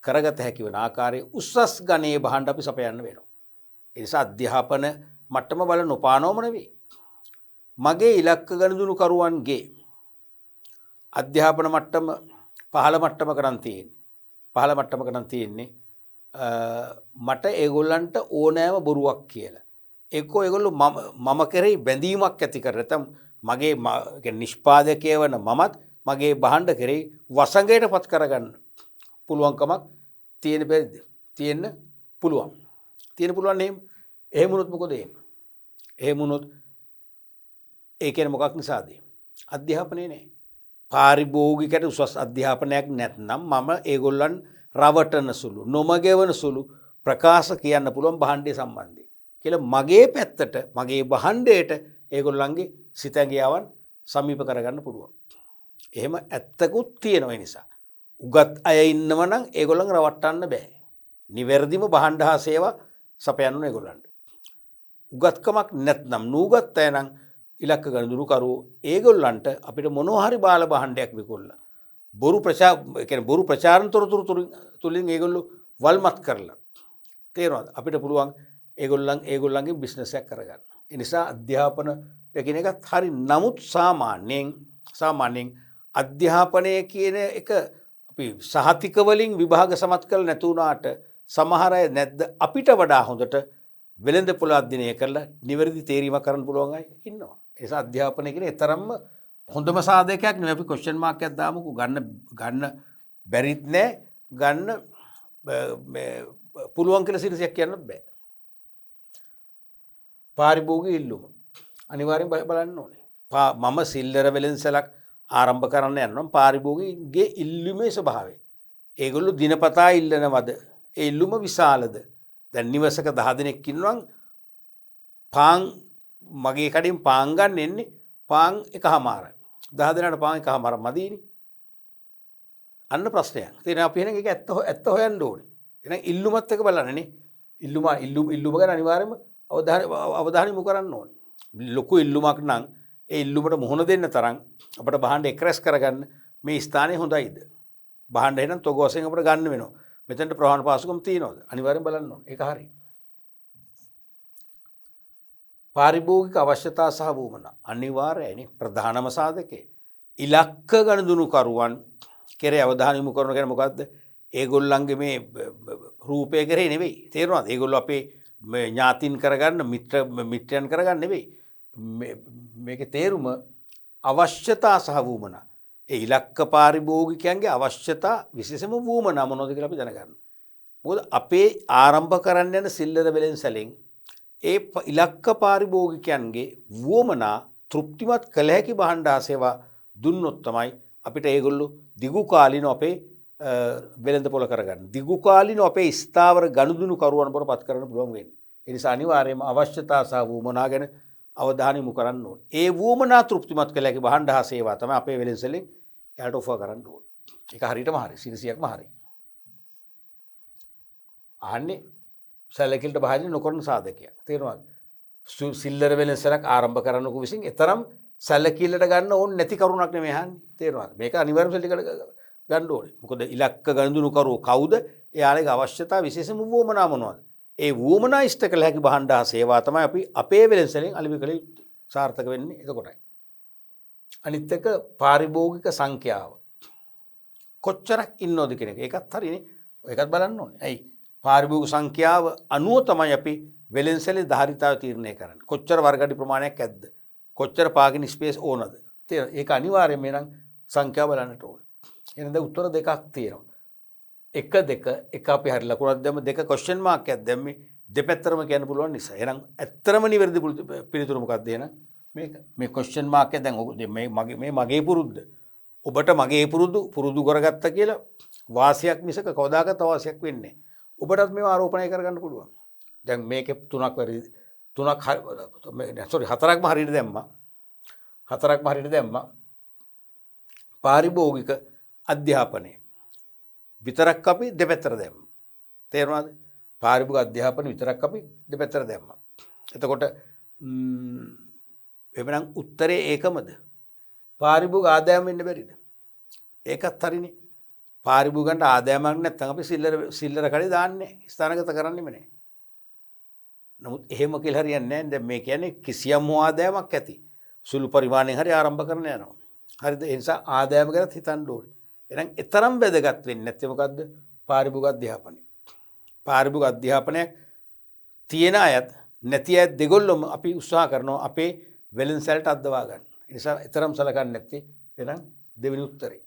කරගත හැකි වෙන ආකාරයේ උසස් ගණයේ භාණ්ඩ අපි සපයන්න වෙනවා. ඒ නිසා අධ්‍යාපන මට්ටම බල නොපානවම නෙවෙයි. මගේ ඉලක්ක ගනුදෙනුකරුවන්ගේ අධ්‍යාපන මට්ටම පහළ මට්ටමක නම් තියෙන්නේ. පහළ මට්ටමක නම් තියෙන්නේ මට ඒගොල්ලන්ට ඕනෑම බොරුවක් කියලා. එක්කෝ ඒගොල්ලෝ මම කෙරෙහි බැඳීමක් ඇති කර නැත්නම් මගේ නිෂ්පාදකය වන මමත් මගේ භාණ්ඩ කෙරෙහි වසඟයට පත් කරගන්න පුළුවන්කමක් තියෙන බැරිද? තියෙන්න පුළුවන්. තියෙන්න පුළුවන් නේ. එහෙම වුණොත් මොකද එහෙම? එහෙම වුණොත් ඒ කියන්නේ මොකක් නිසාද? අධ්‍යාපනය නෑ. පාරිභෝගිකයට උසස් අධ්‍යාපනයක් නැත්නම් මම ඒගොල්ලන් රවටන සුළු නොමගෙවන සුළු ප්‍රකාශ කියන්න පුළුවන් භාණ්ඩය සම්බන්ධයෙන් කියලා මගේ පැත්තට මගේ භාණ්ඩයට ඒගොල්ලන්ගේ සිතැඟියාවන් සමීප කරගන්න පුළුවන්. එහෙම ඇත්තකුත් තියෙනවා. ඒ නිසා උගත් අය ඉන්නව නම් ඒගොල්ලන් රවට්ටන්න බෑ. නිවැරදිම භාණ්ඩ හා සේවා සපයන්න ඕන ඒගොල්ලන්ට. උගත්කමක් නැත්නම් නූගත් අය නම් ඉලක්ක ගනුදෙනුකරුවෝ ඒගොල්ලන්ට අපිට මොනවා හරි බාල භාණ්ඩයක් විකුණලා බොරු ප්‍රචාරණ තොරතුරු තුලින් ඒගොල්ලෝ වල්මත් කරලා තේරෙනවද? අපිට පුළුවන් ඒගොල්ලන්ගේ බිස්නස් එකක් කරගන්න. ඒ නිසා අධ්‍යාපන කියන එකත් හරි. නමුත් සාමාන්‍යයෙන් අධ්‍යාපනය කියන එක අපි සහතික වලින් විභාග සමත් කළ නැතු වුණාට සමහර අය නැද්ද අපිට වඩා හොඳට වෙළඳ පොළ අධ්‍යයනය කරලා නිවැරදි තේරීමක් කරන්න පුළුවන් අය ඉන්නවා. ඒ නිසා අධ්‍යාපනය කියන තරම්ම හොඳම සාධකයක් නෙවෙයි. අපි ක්වෙස්චන් මාක් එකක් දාමුකෝ. ගන්න බැරිත් නෑ, ගන්න පුළුවන් කියලා සිරිසයක් කියන්නත් බෑ. පාරිභෝගික ඉල්ලුම අනිවාර්යෙන් බලන්න ඕනේ. මම සිල්ලර වෙළෙන්සලක් ආරම්භ කරන්න යනවා. පාරිභෝගිකගේ ඉල්ලුමේ ස්වභාවය. ඒගොල්ලෝ දිනපතා ඉල්ලනවද? ඒ ඉල්ලුම විශාලද? දැන් නිවසක 10 දෙනෙක් ඉන්නවා. පාන් මගේ කඩෙන් පාන් ගන්න එන්නේ පාන් එකමාරයි. 10 දෙනාට පාන් එකමාරක් මදීනේ. අන්න ප්‍රශ්නයක්. ඉතින් අපි එහෙනම් ඒක ඇත්ත හොයන්න ඕනේ. එහෙනම් ඉල්ලුමත් එක බලන්නනේ. ඉල්ලුම ගැන අනිවාර්යයෙන්ම අවධානය යොමු කරන්න ඕනේ. ලොකු ඉල්ලුමක් නම් ඒ ඉල්ලුමට මුහුණ දෙන්න තරම් අපිට භාණ්ඩ එක්රැස් කරගන්න මේ ස්ථානය හොඳයිද? භාණ්ඩ එහෙනම් තොග වශයෙන් අපිට ගන්න වෙනවා. මෙතනට ප්‍රවාහන පාසුකම් තියනවද? අනිවාර්යෙන් බලන්න ඕනේ. ඒක හරියි. පාරිභෝගික අවශ්‍යතා සහ වුමනා අනිවාර්යයිනේ ප්‍රධානම සාධකේ. ඉලක්ක ගනුදෙනුකරුවන් කෙරේ අවධානය යොමු කරන කියන්නේ මොකද්ද? ඒගොල්ලන්ගේ මේ රූපය කෙරේ නෙවෙයි. තේරුණාද? ඒගොල්ලෝ අපේ ඥාතින් කරගන්න මිත්‍රයන් කරගන්න නෙවෙයි. මේකේ තේරුම අවශ්‍යතා සහ වුමනා. ඒ ඉලක්ක පාරිභෝගිකයන්ගේ අවශ්‍යතා විශේෂම වුමනා මොනවද කියලා අපි දැනගන්න. මොකද අපේ ආරම්භ කරන්න යන සිල්ලර වෙළෙන්සැලෙන් ඒ ඉලක්ක පාරිභෝගිකයන්ගේ වුමනා තෘප්තිමත් කළ හැකි භාණ්ඩ සේවා දුන්නොත් තමයි අපිට ඒගොල්ලෝ දිගු කාලින අපේ වෙළඳ පොළ කරගන්න. දිගු කාලින අපේ ස්ථාවර ගනුදෙනු කරුවන් බවට පත් කරන්න පුළුවන් වෙන්නේ. ඒ නිසා අනිවාර්යයෙන්ම අවශ්‍යතා සහ වුමනා ගැන අවධානය යොමු කරන්න ඕනේ. ඒ වුමනා තෘප්තිමත් කළ හැකි භාණ්ඩ සේවා තමයි අපේ වෙළෙන්සැලෙන් යාට ඔෆර් කරන්න ඕනේ. ඒක හරියටම හරි. 100%ක්ම හරි. අහන්නේ සැලකිල්ලට භාජනය නොකරන සාධකයක්. තේරුණාද? සිල්ලර වෙළෙන්සලක් ආරම්භ කරන්නකෝ විසින් එතරම් සැලකිල්ලට ගන්න ඕනේ නැති කරුණක් නෙමෙයි අහන්නේ. තේරුණාද? මේක අනිවාර්යයෙන්ම සැලකිල්ලට ගන්න ඕනේ. මොකද ඉලක්ක ගනුදෙනු කරෝ කවුද? එයාලගේ අවශ්‍යතා විශේෂම වුවමනා මොනවද? ඒ වුවමනා ඉෂ්ට කළ හැකි භාණ්ඩ සේවා තමයි අපි අපේ වෙළෙන්සලෙන් අලෙවි කළ යුත්තේ. සාර්ථක වෙන්නේ එතකොටයි. අනිත් එක පාරිභෝගික සංඛ්‍යාව. කොච්චරක් ඉන්නවද කියන එක. ඒකත් හරිනේ. ඒකත් බලන්න ඕනේ. ඇයි? පාරිභෝගික සංඛ්‍යාව අනුව තමයි අපි වෙළෙන්සලේ ධාරිතාව තීරණය කරන්නේ. කොච්චර වර්ගඩි ප්‍රමාණයක් ඇද්ද? කොච්චර පාකින් ස්පේස් ඕනද? ඒක අනිවාර්යයෙන්ම නම් සංඛ්‍යාව බලන්නට ඕනේ. එහෙනම් දැන් උත්තර දෙකක් තියෙනවා. 1 2 එක අපි හරි ලකුණක් දැම්ම 2 ක්වෙස්චන් මාක් එකක් දැම්මේ දෙපැත්තරම කියන්න පුළුවන් නිසා. එහෙනම් ඇත්තම නිවැරදි පිළිතුර මොකක්ද එහෙනම්? මේක. මේ ක්වෙස්චන් මාක් එක දැන් මගේ පුරුද්ද. ඔබට මගේ පුරුදු කරගත්ත කියලා වාසියක් මිසක කවදාකවත් වාසියක් වෙන්නේ නැහැ. ඔබටත් මේව ආරෝපණය කරගන්න පුළුවන්. දැන් මේකේ හතරක්ම හරියට දැම්මා. පාරිභෝගික අධ්‍යාපනය විතරක් අපි දෙපැත්තට දැම්මා. තේරුණාද? පාරිභෝගික අධ්‍යාපන විතරක් අපි දෙපැත්තට දැම්මා. එතකොට එවනම් උත්තරේ ඒකමද? පාරිභෝගික ආදායම වෙන්න බැරිද? ඒකත් හරිනේ. පාරිභෝගිකන්ට ආදායමක් නැත්නම් අපි සිල්ලර කඩේ දාන්නේ ස්ථානගත කරන්නෙම නැහැ. නමුත් එහෙම කියලා හරියන්නේ නැහැ. දැන් මේ කියන්නේ කිසියම් ආදායමක් ඇති. සුළු පරිමාණයෙන් හරි ආරම්භ කරන්න යනවා. හරිද? ඒ නිසා ආදායම ගැන හිතන්න ඕනේ. එහෙනම් ඊතරම් වැදගත් වෙන්නේ නැත්තේ මොකද්ද? පාරිභෝගික අධ්‍යාපනය. පාරිභෝගික අධ්‍යාපනයක් තියෙන අයත් නැති අය දෙගොල්ලොම අපි උත්සාහ කරනවා අපේ වෙළඳසැලට අද්දවා ගන්න. ඒ නිසා ඊතරම් සලකන්නේ නැත්තේ එහෙනම් දෙවෙනි උත්තරේ.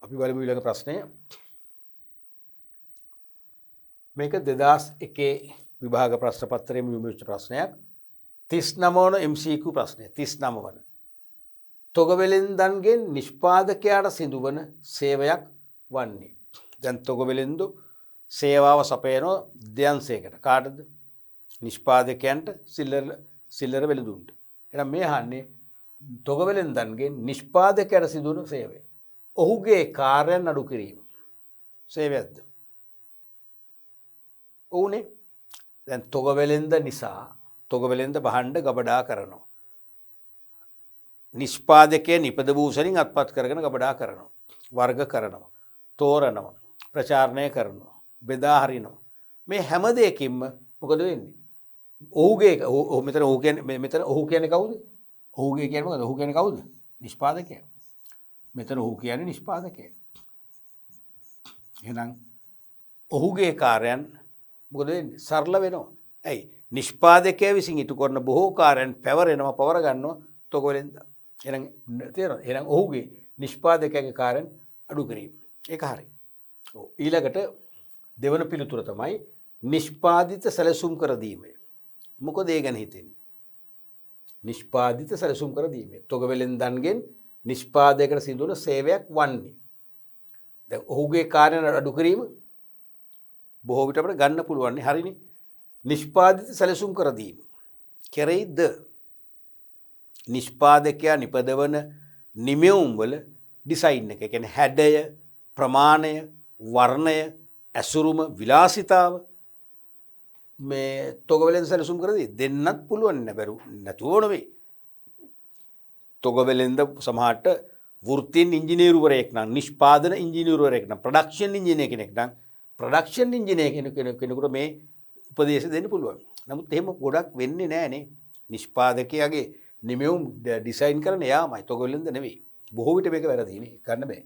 අපි බලමු ඊළඟ ප්‍රශ්නය. මේක 2001 විභාග ප්‍රශ්න පත්‍රයේ යොමු වෙච්ච ප්‍රශ්නයක්. 39 වන MCQ ප්‍රශ්නය. 39 වන. තොගවෙලෙන්දන්ගෙන් නිෂ්පාදකයාට සිදුවන සේවයක් වන්නේ. දැන් තොගවෙලෙන්දු සේවාව සපයනවා දෙයන්සයකට. කාටද? නිෂ්පාදකයන්ට සිල්ලර වෙළඳුන්ට. එහෙනම් මේ අහන්නේ තොගවෙලෙන්දන්ගෙන් නිෂ්පාදකයාට සිදුවන සේවය. ඔහුගේ කාර්යයන් අඩු කිරීම. සේවයක්ද? ඔවුනේ. දැන් තොගවෙලෙන්ද නිසා තොගවෙලෙන්ද භාණ්ඩ ගබඩා කරනවා. නිෂ්පාදකයන් නිපද භූෂණින් අත්පත් කරගෙන ගබඩා කරනවා. වර්ග කරනවා. තෝරනවා. ප්‍රචාරණය කරනවා. බෙදා හරිනවා. මේ හැම දෙයකින්ම මොකද වෙන්නේ? ඔහුගේ මෙතන ඔහු කියන්නේ කවුද? ඔහුගේ කියන්නේ මොකද? ඔහු කියන්නේ කවුද? නිෂ්පාදකයා. මෙතන ඔහු කියන්නේ නිෂ්පාදකයා. එහෙනම් ඔහුගේ කාර්යයන් මොකද වෙන්නේ? සරල වෙනවා. ඇයි? නිෂ්පාදකයා විසින් ඉටු කරන බොහෝ කාර්යයන් පැවරෙනවා, පවර ගන්නවා තොගවෙලෙන්ද. එහෙනම් තේරෙනවද? එහෙනම් ඔහුගේ නිෂ්පාදකයාගේ කාර්යයන් අඩු කිරීම. ඒක හරි. ඔව්. ඊළඟට දෙවන පිළිතුර තමයි නිෂ්පාදිත සැලසුම් කර දීමය. මොකද ඒ ගැන හිතෙන්නේ? නිෂ්පාදිත සැලසුම් කර දීමය. තොගවෙලෙන්දන්ගෙන් නිෂ්පාදකයට සිදුවන සේවයක් වන්නේ. දැන් ඔහුගේ කාර්යයන් අඩු කිරීම බොහෝ විට අපිට ගන්න පුළුවන් නේ. හරිනේ. නිෂ්පාදිත සැලසුම් කර දීම. කෙරෙයිද? නිෂ්පාදකයා නිපදවන නිමෙවුම් වල ඩිසයින් එක. ඒ කියන්නේ හැඩය, ප්‍රමාණය, වර්ණය, ඇසුරුම, විලාසිතාව මේ තොගවෙලෙන්ද සැලසුම් කර දෙන්නත් පුළුවන් නැතුව නෙවෙයි. තොගවෙලෙන්ද සමහරට වෘත්තීන් ඉංජිනේරුවරයෙක් නම්, නිෂ්පාදන ඉංජිනේරුවරයෙක් නම්, ප්‍රොඩක්ෂන් ඉංජිනේර කෙනෙක් නම්, ප්‍රොඩක්ෂන් ඉංජිනේර කෙනෙකුට මේ උපදේශ දෙන්න පුළුවන්. නමුත් එහෙම ගොඩක් වෙන්නේ නැහනේ. නිෂ්පාදකයාගේ නිමෙවුම් ඩිසයින් කරන යාමයි, තොගවෙලෙන්ද නෙවෙයි. බොහෝ විට මේක වැරදිනේ. ගන්න බෑ.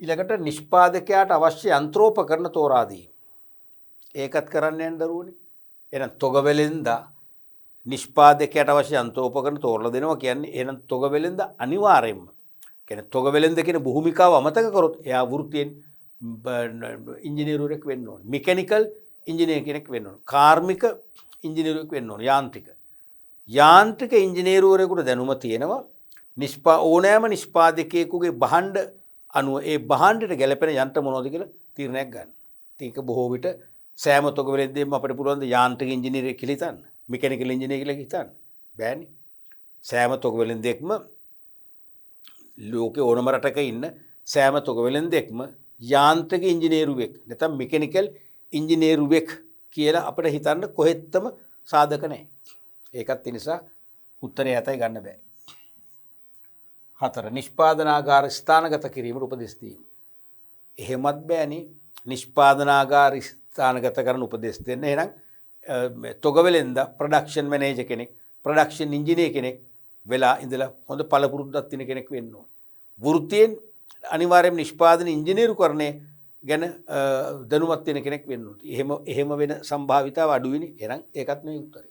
ඊළඟට නිෂ්පාදකයාට අවශ්‍ය යන්ත්‍රෝපකරණ තෝරා දීම. ඒකත් කරන්න යන දරුවනේ. එහෙනම් තොගවෙලෙන්ද නිෂ්පාදකයාට අවශ්‍ය යන්ත්‍රෝපකරණ තෝරලා දෙනවා කියන්නේ එහෙනම් තොගවෙලෙන්ද අනිවාර්යයෙන්ම කියන්නේ තොගවෙලෙන්ද කියන භූමිකාව අමතක කරොත් එයා වෘත්තියෙන් ඉංජිනේරුවෙක් වෙන්න ඕනේ. මෙකැනිකල් ඉංජිනේර කෙනෙක් වෙන්න ඕනේ. කාර්මික ඉංජිනේරුවෙක් වෙන්න ඕනේ. යාන්ත්‍රික ඉංජිනේරුවරයෙකුට දැනුම තියෙනවා ඕනෑම නිෂ්පාදකයෙකුගේ භාණ්ඩ අනුව ඒ භාණ්ඩයට ගැලපෙන යන්ත්‍ර මොනවද කියලා තීරණයක් ගන්න. ඉතින් ඒක බොහෝ විට සෑම තොගවෙලෙන්දෙම අපිට පුළුවන් ද යාන්ත්‍රික ඉංජිනේරයෙක් කියලා හිතන්න. මෙකැනිකල් ඉංජිනේර කියලා හිතන්න. බෑනේ. සෑම තොගවෙලෙන්දෙක්ම ලෝකේ ඕනම රටක ඉන්න සෑම තොගවෙලෙන්දෙක්ම යාන්ත්‍රික ඉංජිනේරුවෙක් නැත්නම් මෙකැනිකල් ඉංජිනේරුවෙක් කියලා අපිට හිතන්න කොහෙත්ම සාධක නැහැ. ඒකත් ඒ නිසා උත්තරය ඇතයි ගන්න බෑ. 4. නිෂ්පාදනාගාර ස්ථානගත කිරීමට උපදෙස් දීම. එහෙමත් බෑනේ. නිෂ්පාදනාගාර ස්ථානගත කරන උපදෙස් දෙන්න. එහෙනම් තොගවෙලෙන්ද ප්‍රොඩක්ෂන් මැනේජර් කෙනෙක්, ප්‍රොඩක්ෂන් ඉංජිනේර කෙනෙක් වෙලා ඉඳලා හොඳ පළපුරුද්දක් තියෙන කෙනෙක් වෙන්න ඕනේ. වෘත්තියෙන් අනිවාර්යයෙන්ම නිෂ්පාදන ඉංජිනේරුකරණය ගැන දැනුමක් තියෙන කෙනෙක් වෙන්න ඕනේ. එහෙම වෙන සම්භාවිතාව අඩුයිනේ. එහෙනම් ඒකත් නෙවෙයි උත්තරේ.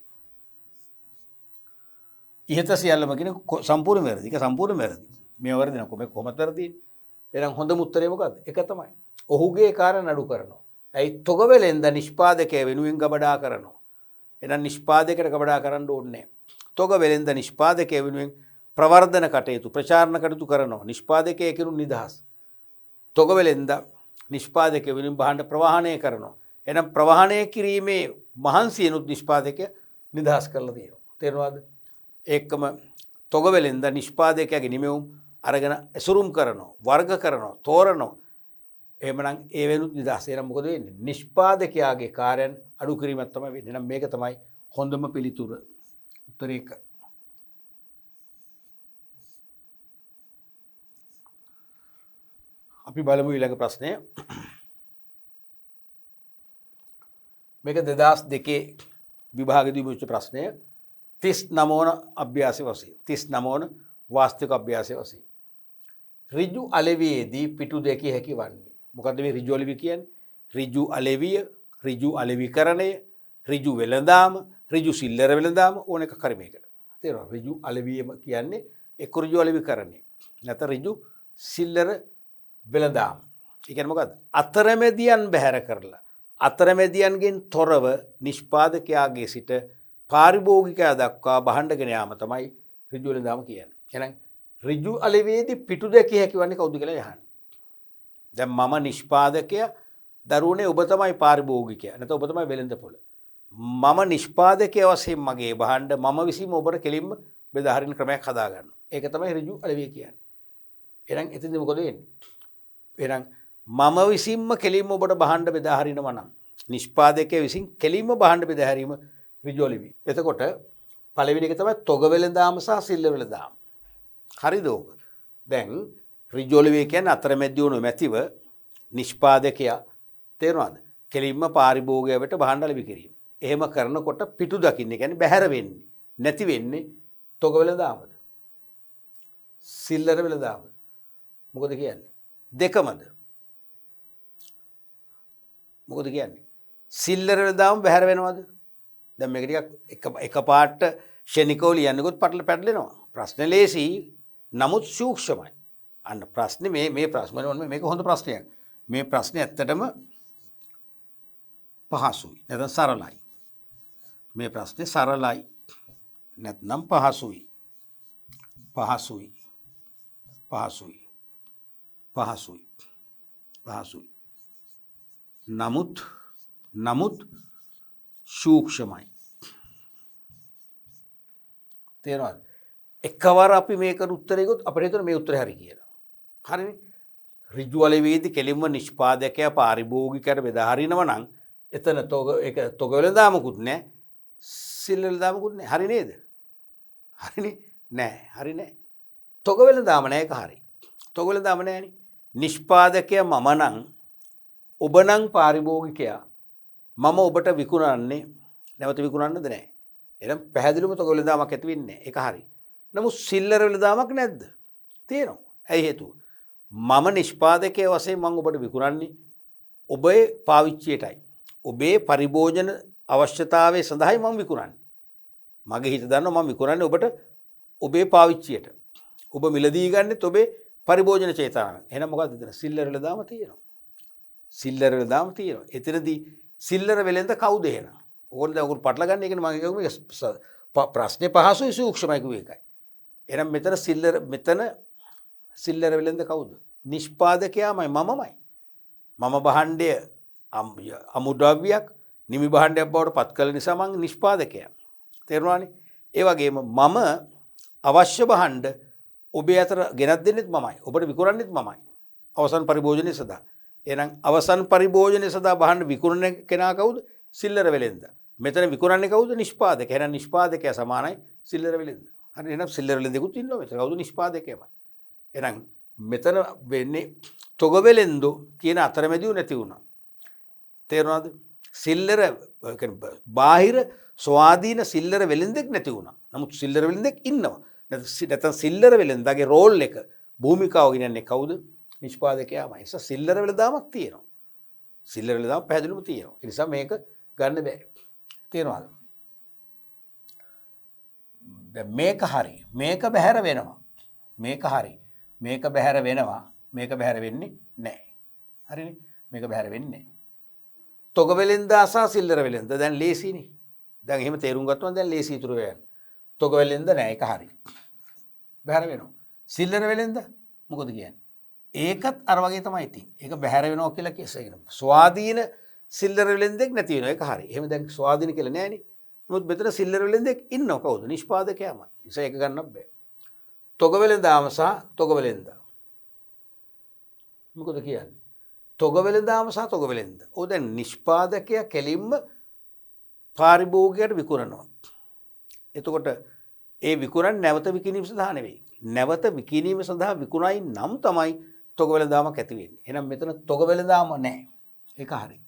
ඉහත සියල්ලම කියන සම්පූර්ණ වැරදි. ඒක සම්පූර්ණ වැරදි. මේ වැරදි නකො මේ කොහොමද වැරදින්නේ? එහෙනම් හොඳම උත්තරේ මොකද්ද? ඒක තමයි. ඔහුගේ කාර්යන අඩු කරනවා. ඇයි තොගවෙලෙන්ද නිෂ්පාදකයා වෙනුවෙන් ගබඩා කරනවා. එහෙනම් නිෂ්පාදකයට ගබඩා කරන්න ඕනේ නැහැ. තොගවෙලෙන්ද නිෂ්පාදකයා වෙනුවෙන් ප්‍රවර්ධන කටයුතු, ප්‍රචාරණ කටයුතු කරනවා. නිෂ්පාදකයා කිනු නිදහස්. තොගවෙලෙන්ද නිෂ්පාදකයා වෙනුවෙන් භාණ්ඩ ප්‍රවාහනය කරනවා. එහෙනම් ප්‍රවාහනය කිරීමේ මහන්සියනුත් නිෂ්පාදකයා නිදහස් කරලා තියෙනවා. තේරෙනවද? ඒකම තොගවෙලෙන්ද නිෂ්පාදකයාගේ නිමෙවුම් අරගෙන ඇසුරුම් කරනවා, වර්ග කරනවා, තෝරනවා. එහෙමනම් ඒ වෙනුත් නිදහස්. එහෙනම් මොකද වෙන්නේ? නිෂ්පාදකයාගේ කාර්යයන් අඩු කිරීමක් තමයි වෙන්නේ. එහෙනම් මේක තමයි හොඳම පිළිතුර. උත්තරේ 1. අපි බලමු ඊළඟ ප්‍රශ්නය. මේක 2002 විභාගයේදී මුච ප්‍රශ්නය. 39 වන අභ්‍යාසයේ වශයෙන් 39 වන වාස්තවික අභ්‍යාසයේ වශයෙන් ඍජු අලෙවියේදී පිටු දැකිය හැකි වන්නේ. මොකද්ද මේ ඍජු අලෙවිය කියන්නේ? ඍජු අලෙවිය, ඍජු අලෙවිකරණය, ඍජු වෙළඳාම, ඍජු සිල්ලර වෙළඳාම ඕන එක කරි මේකට. තේරෙනවද? ඍජු අලෙවියම කියන්නේ එක්ක ඍජු අලෙවිකරණය. නැත්නම් ඍජු සිල්ලර වෙළඳාම. ඒ කියන්නේ මොකද්ද? අතරමැදියන් බැහැර කරලා අතරමැදියන්ගෙන් තොරව නිෂ්පාදකයාගේ සිට පාරිභෝගිකයා දක්වා බහණ්ඩගෙන යාම තමයි ඍජු වෙළඳාම කියන්නේ. එහෙනම් ඍජු අලෙවියේදී පිටු දැකිය හැකි වන්නේ කවුද කියලා යහන්නේ. දැන් මම නිෂ්පාදකයා, දරුවනේ ඔබ තමයි පාරිභෝගිකයා. නැත්නම් ඔබ තමයි වෙළඳපොළ. මම නිෂ්පාදකයා වශයෙන් මගේ බහණ්ඩ මම විසින්ම ඔබට කෙලින්ම බෙදා හරින ක්‍රමයක් හදා ගන්නවා. ඒක තමයි ඍජු අලෙවිය කියන්නේ. එහෙනම් එතෙන්ද මොකද වෙන්නේ? එහෙනම් මම විසින්ම කෙලින්ම ඔබට බහණ්ඩ බෙදා හරිනවා නම් නිෂ්පාදකයා විසින් කෙලින්ම බහණ්ඩ බෙදා හැරීම ඍජු අලෙවිය. එතකොට පළවෙනි එක තමයි තොග වෙළඳාම සහ සිල්ලර වෙළඳාම. හරිද ඕක? දැන් ඍජු අලෙවිය කියන්නේ අතරමැදි වුණු මැතිව නිෂ්පාදකයා තේරෙනවද? කෙලින්ම පාරිභෝගිකයට බහණ්ඩ අලෙවි කිරීම. එහෙම කරනකොට පිටු දකින්නේ කියන්නේ බැහැර වෙන්නේ. නැති වෙන්නේ තොග වෙළඳාමද? සිල්ලර වෙළඳාමද? මොකද කියන්නේ? දෙකමද? මොකද කියන්නේ? සිල්ලර වෙළඳාම බැහැර වෙනවද? දැන් මේක ටිකක් එකපාරට ෂෙනිකෝ ලියන්නකොත් පැටලෙනවා. ප්‍රශ්නේ ලේසි නමුත් සූක්ෂමයි. අන්න ප්‍රශ්නේ මේ ප්‍රශ්නේ මේක හොඳ ප්‍රශ්නයක්. මේ ප්‍රශ්නේ ඇත්තටම පහසුයි. නැත්නම් සරලයි. මේ ප්‍රශ්නේ සරලයි. නැත්නම් පහසුයි. පහසුයි. පහසුයි. පහසුයි. පහසුයි. නමුත් සූක්ෂමයි. තේරෙනවද? එකවර අපි මේකට උත්තරේ ගොත් අපිට හිතෙන මේ උත්තරේ හරි කියලා. හරිනේ. ඍජු අලෙවියේදී කෙලින්ම නිෂ්පාදකයා පාරිභෝගිකයට බෙදා හරිනවා නම් එතන තොග වෙළඳාමකුත් නැහැ. සිල්ලර වෙළඳාමකුත් නැහැ. හරි නේද? හරිනේ? නැහැ. හරි නැහැ. තොග වෙළඳාම නැහැ ඒක හරි. තොග වෙළඳාම නැහැනේ. නිෂ්පාදකයා මම නම් ඔබ නම් පාරිභෝගිකයා මම ඔබට විකුණන්නේ නැවත විකුණන්නද නැහැ. එහෙනම් පැහැදිලිවම තොග වෙළඳාමක් ඇති වෙන්නේ නැහැ. ඒක හරි. නමුත් සිල්ලර වෙළඳාමක් නැද්ද? තියෙනවා. ඇයි හේතුව? මම නිෂ්පාදකයා වශයෙන් මම ඔබට විකුණන්නේ ඔබේ පාවිච්චියටයි. ඔබේ පරිභෝජන අවශ්‍යතාවය සඳහායි මම විකුණන්නේ. මගේ හිත දන්නවා මම විකුණන්නේ ඔබට ඔබේ පාවිච්චියට. ඔබ මිලදී ගන්නෙත් ඔබේ පරිභෝජන චේතනාවෙන්. එහෙනම් මොකද්ද එතන? සිල්ලර වෙළඳාම තියෙනවා. සිල්ලර වෙළඳාම තියෙනවා. එතනදී සිල්ලර වෙළඳ කවුද එහෙනම්? ඕගොල්ලෝ දැන් ඔයගොල්ලෝ පටල ගන්න එකනේ මම කියුවේ මේක ප්‍රශ්නේ පහසුයි සූක්ෂමයි කිව්ව එකයි. එහෙනම් මෙතන සිල්ලර වෙළඳ කවුද? නිෂ්පාදකයාමයි මමමයි. මම භාණ්ඩය අමුද්‍රව්‍යයක් නිමි භාණ්ඩයක් බවට පත් කළ නිසා මම නිෂ්පාදකයා. තේරුණානේ? ඒ වගේම මම අවශ්‍ය භාණ්ඩ ඔබේ අතර ගෙනත් දෙන්නෙත් මමයි. ඔබට විකුණන්නෙත් මමයි. අවසන් පරිභෝජනය සඳහා. එහෙනම් අවසන් පරිභෝජනය සඳහා භාණ්ඩ විකුණන කෙනා කවුද? සිල්ලර වෙළෙන්ද. මෙතන විකුණන්නේ කවුද? නිෂ්පාදකයා. එහෙනම් නිෂ්පාදකයා සමානයි සිල්ලර වෙළෙන්ද. හරි එහෙනම් සිල්ලර වෙළෙන්දෙකුත් ඉන්නවා. මෙතන කවුද? නිෂ්පාදකයාමයි. එහෙනම් මෙතන වෙන්නේ තොග වෙළෙන්දෝ කියන අතරමැදියු නැති වුණා. තේරුණාද? සිල්ලර කියන්නේ බාහිර ස්වාධීන සිල්ලර වෙළෙන්දෙක් නැති වුණා. නමුත් සිල්ලර වෙළෙන්දෙක් ඉන්නවා. නැත්නම් සිල්ලර වෙළෙන්දාගේ රෝල් එක භූමිකාව ගෙනන්නේ කවුද? නිෂ්පාදකයාමයි. ඒ නිසා සිල්ලර වෙළඳාමක් තියෙනවා. සිල්ලර වෙළඳාම පැහැදිලිවම තියෙනවා. ඒ නිසා මේක ගන්න බෑ. තේරෙනවද? දැන් මේක හරි. මේක බැහැර වෙනවා. මේක හරි. මේක බැහැර වෙනවා. මේක බැහැර වෙන්නේ නැහැ. හරිනේ? මේක බැහැර වෙන්නේ නැහැ. තොග වෙළෙන්දා සහ සිල්ලර වෙළෙන්ද දැන් ලේසිනේ. දැන් එහෙම තේරුම් ගත්තම දැන් ලේසි ඉතුරු වෙන්නේ. තොග වෙළෙන්ද නැහැ. ඒක හරි. බැහැර වෙනවා. සිල්ලර වෙළෙන්ද මොකද කියන්නේ? ඒකත් අර වගේ තමයි ඉතින්. ඒක බැහැර වෙනවා කියලා කියනවා. ස්වාධීන සිල්ලර වෙළෙන්දෙක් නැති වෙනවා. ඒක හරි. එහෙම දැන් ස්වාධීන කියලා නෑනේ. නමුත් මෙතන සිල්ලර වෙළෙන්දෙක් ඉන්නව කවුද? නිෂ්පාදකයාමයි. ඒක ගන්නත් බෑ. තොග වෙළඳාම සහ තොග වෙළෙන්ද. මොකද කියන්නේ? තොග වෙළඳාම සහ තොග වෙළෙන්ද. ඔය දැන් නිෂ්පාදකයා කෙලින්ම පාරිභෝගිකයට විකුණනවා. එතකොට ඒ විකුණන්නේ නැවත විකිණීම සඳහා නෙවෙයි. නැවත විකිණීම සඳහා විකුණයි නම් තමයි තොග වෙළඳාමක් ඇති වෙන්නේ. එහෙනම් මෙතන තොග වෙළඳාම නැහැ. ඒක හරි.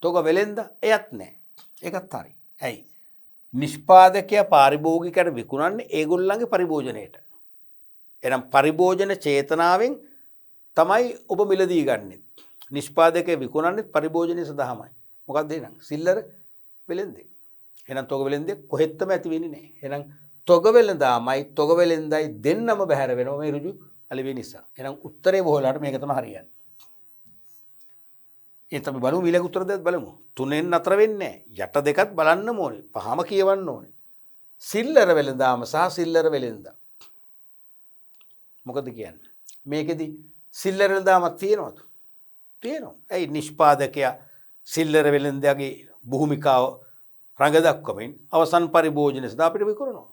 තොග වෙළෙන්ද එයත් නැහැ. ඒකත් හරි. ඇයි? නිෂ්පාදකයා පාරිභෝගිකයට විකුණන්නේ ඒගොල්ලන්ගේ පරිභෝජනයේට. එනම් පරිභෝජන චේතනාවෙන් තමයි ඔබ මිලදී ගන්නෙ. නිෂ්පාදකය විකුණන්නේ පරිභෝජනය සඳහාමයි. මොකක්ද එහෙනම්? සිල්ලර වෙළෙන්දේ. එහෙනම් තොග වෙළෙන්දේ කොහෙත්ම ඇති වෙන්නේ නැහැ. එහෙනම් තොග වෙළඳාමයි තොග වෙළෙන්දයි දෙන්නම බැහැර වෙනවා මේ ඍජු අලෙවිය නිසා. එහෙනම් උත්තරේ බොහෝලාට මේක තමයි හරියන්නේ. ඒත් අපි බලමු ඊළඟ උත්තර දෙයක් බලමු. 3ෙන් නතර වෙන්නේ නැහැ. යට දෙකත් බලන්න ඕනේ. පහම කියවන්න ඕනේ. සිල්ලර වෙළඳාම සහ සිල්ලර වෙළෙන්දා. මොකද කියන්නේ? මේකෙදි සිල්ලර වෙළඳාමක් තියෙනවද? තියෙනවා. ඇයි නිෂ්පාදකයා සිල්ලර වෙළෙන්දගේ භූමිකාව රඟ දක්වමින් අවසන් පරිභෝජනය සඳහා අපිට විකුණනවා.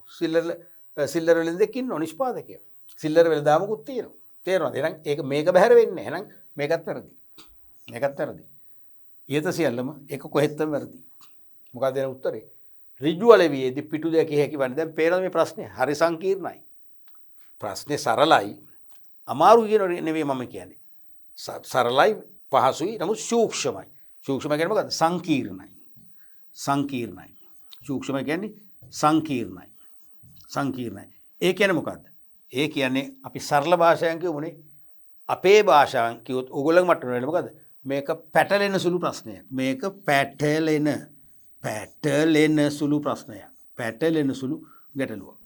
සිල්ලර වෙළෙන්දෙක් ඉන්නවා නිෂ්පාදකයා. සිල්ලර වෙළඳාමකුත් තියෙනවා. තේරෙනවද? එහෙනම් ඒක මේක බැහැර වෙන්නේ නැහැ. එහෙනම් මේකත් වැරදි. මේකත් වැරදි. ඊට සියල්ලම ඒක කොහෙත්ම වැරදි. මොකක්ද එන උත්තරේ? ඍජු අලෙවියේදී පිටු දෙක කිය වන්නේ. දැන් පේනවද මේ ප්‍රශ්නේ? හරි සංකීර්ණයි. ප්‍රශ්නේ සරලයි. අමාරු කියන නෙවෙයි මම කියන්නේ. සරලයි පහසුයි නමුත් සූක්ෂමයි. සූක්ෂම කියන්නේ මොකද්ද? සංකීර්ණයි. සංකීර්ණයි. සූක්ෂම කියන්නේ සංකීර්ණයි. සංකීර්ණයි. ඒ කියන්නේ මොකද්ද? ඒ කියන්නේ අපි සරල භාෂාවෙන් කියමුනේ. අපේ භාෂාවෙන් කිව්වොත් ඕගොල්ලෝ මට වෙන්නේ මොකද්ද? මේක පැටලෙන සුළු ප්‍රශ්නයක්. මේක පැටලෙන සුළු ප්‍රශ්නයක්. පැටලෙන සුළු ගැටලුවක්.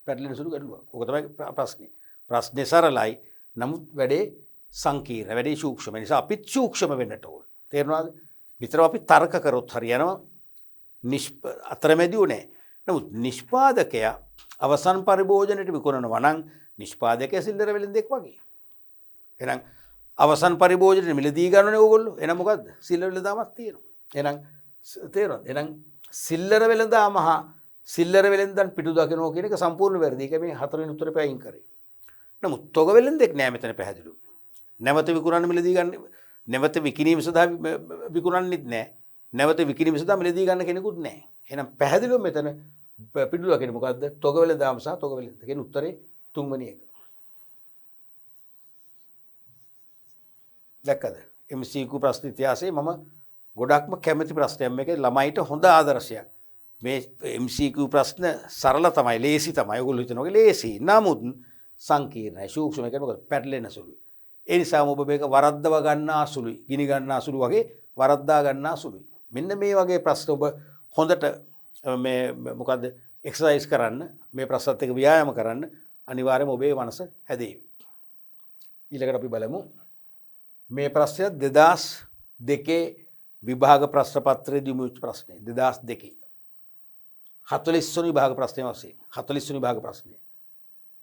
පැටලෙන සුළු ගැටලුවක්. ඕක තමයි ප්‍රශ්නේ. ප්‍රශ්නේ සරලයි. නමුත් වැඩේ සංකීර්ණ. වැඩේ සූක්ෂම. ඒ නිසා අපිත් සූක්ෂම වෙන්නට ඕන. තේරුණාද? විතර අපි තර්ක කරොත් හරියනවා. අතරමැදියු නෑ. නමුත් නිෂ්පාදකයා අවසන් පරිභෝජනයට විකුණනවා නම් නිෂ්පාදකයා සිල්ලර වෙළෙන්දෙක් වගේ. එහෙනම් අවසන් පරිභෝජනයට මිලදී ගන්නනේ ඕගොල්ලෝ. එහෙනම් මොකද්ද? සිල්ලර වෙළඳාමක් තියෙනවා. එහෙනම් තේරෙනවද? එහෙනම් සිල්ලර වෙළඳාම හා සිල්ලර වෙළෙන්දන් පිටු දකිනවා කියන එක සම්පූර්ණ වැරදි. ඒක මේ හතරවෙනි උත්තරේ පයින් කරේ. නමුත් තොග වෙළෙන්දෙක් නෑ මෙතන පැහැදිලිව. නැවත විකුණන්න මිලදී ගන්න නැවත විකිණීම සඳහා විකුණන්නෙත් නෑ. නැවත විකිණීම සඳහා මිලදී ගන්න කෙනෙකුත් නෑ. එහෙනම් පැහැදිලිව මෙතන පිටු දකින මොකද්ද? තොග වෙළඳාම සහ තොග වෙළෙන්ද කියන උත්තරේ තුන්වෙනි එක. දැක්කද? MCQ ප්‍රශ්න ඉතිහාසයේ මම ගොඩක්ම කැමති ප්‍රශ්නයක් මේක ළමයිට හොඳ ආදර්ශයක්. මේ MCQ ප්‍රශ්න සරල තමයි, ලේසි තමයි. ඔයගොල්ලෝ හිතනවා ලේසි. නමුත් සංකීර්ණයි. සූක්ෂම කියන්නේ මොකද? පැටලෙන සුළුයි. ඒ නිසාම ඔබ මේක වරද්දව ගන්නා සුළුයි. ගිනි ගන්නා සුළු වගේ වරද්දා ගන්නා සුළුයි. මෙන්න මේ වගේ ප්‍රශ්න ඔබ හොඳට මේ මොකද්ද එක්සර්සයිස් කරන්න, මේ ප්‍රශ්නත් එක්ක ව්‍යායාම කරන්න අනිවාර්යයෙන්ම ඔබේ මනස හැදේවි. ඊළඟට අපි බලමු මේ ප්‍රශ්නය 2002 විභාග ප්‍රශ්න පත්‍රයේදී යොමු වෙච්ච ප්‍රශ්නය. 2002 40 වෙනි විභාග ප්‍රශ්නය වශයෙන් 40 වෙනි විභාග ප්‍රශ්නය.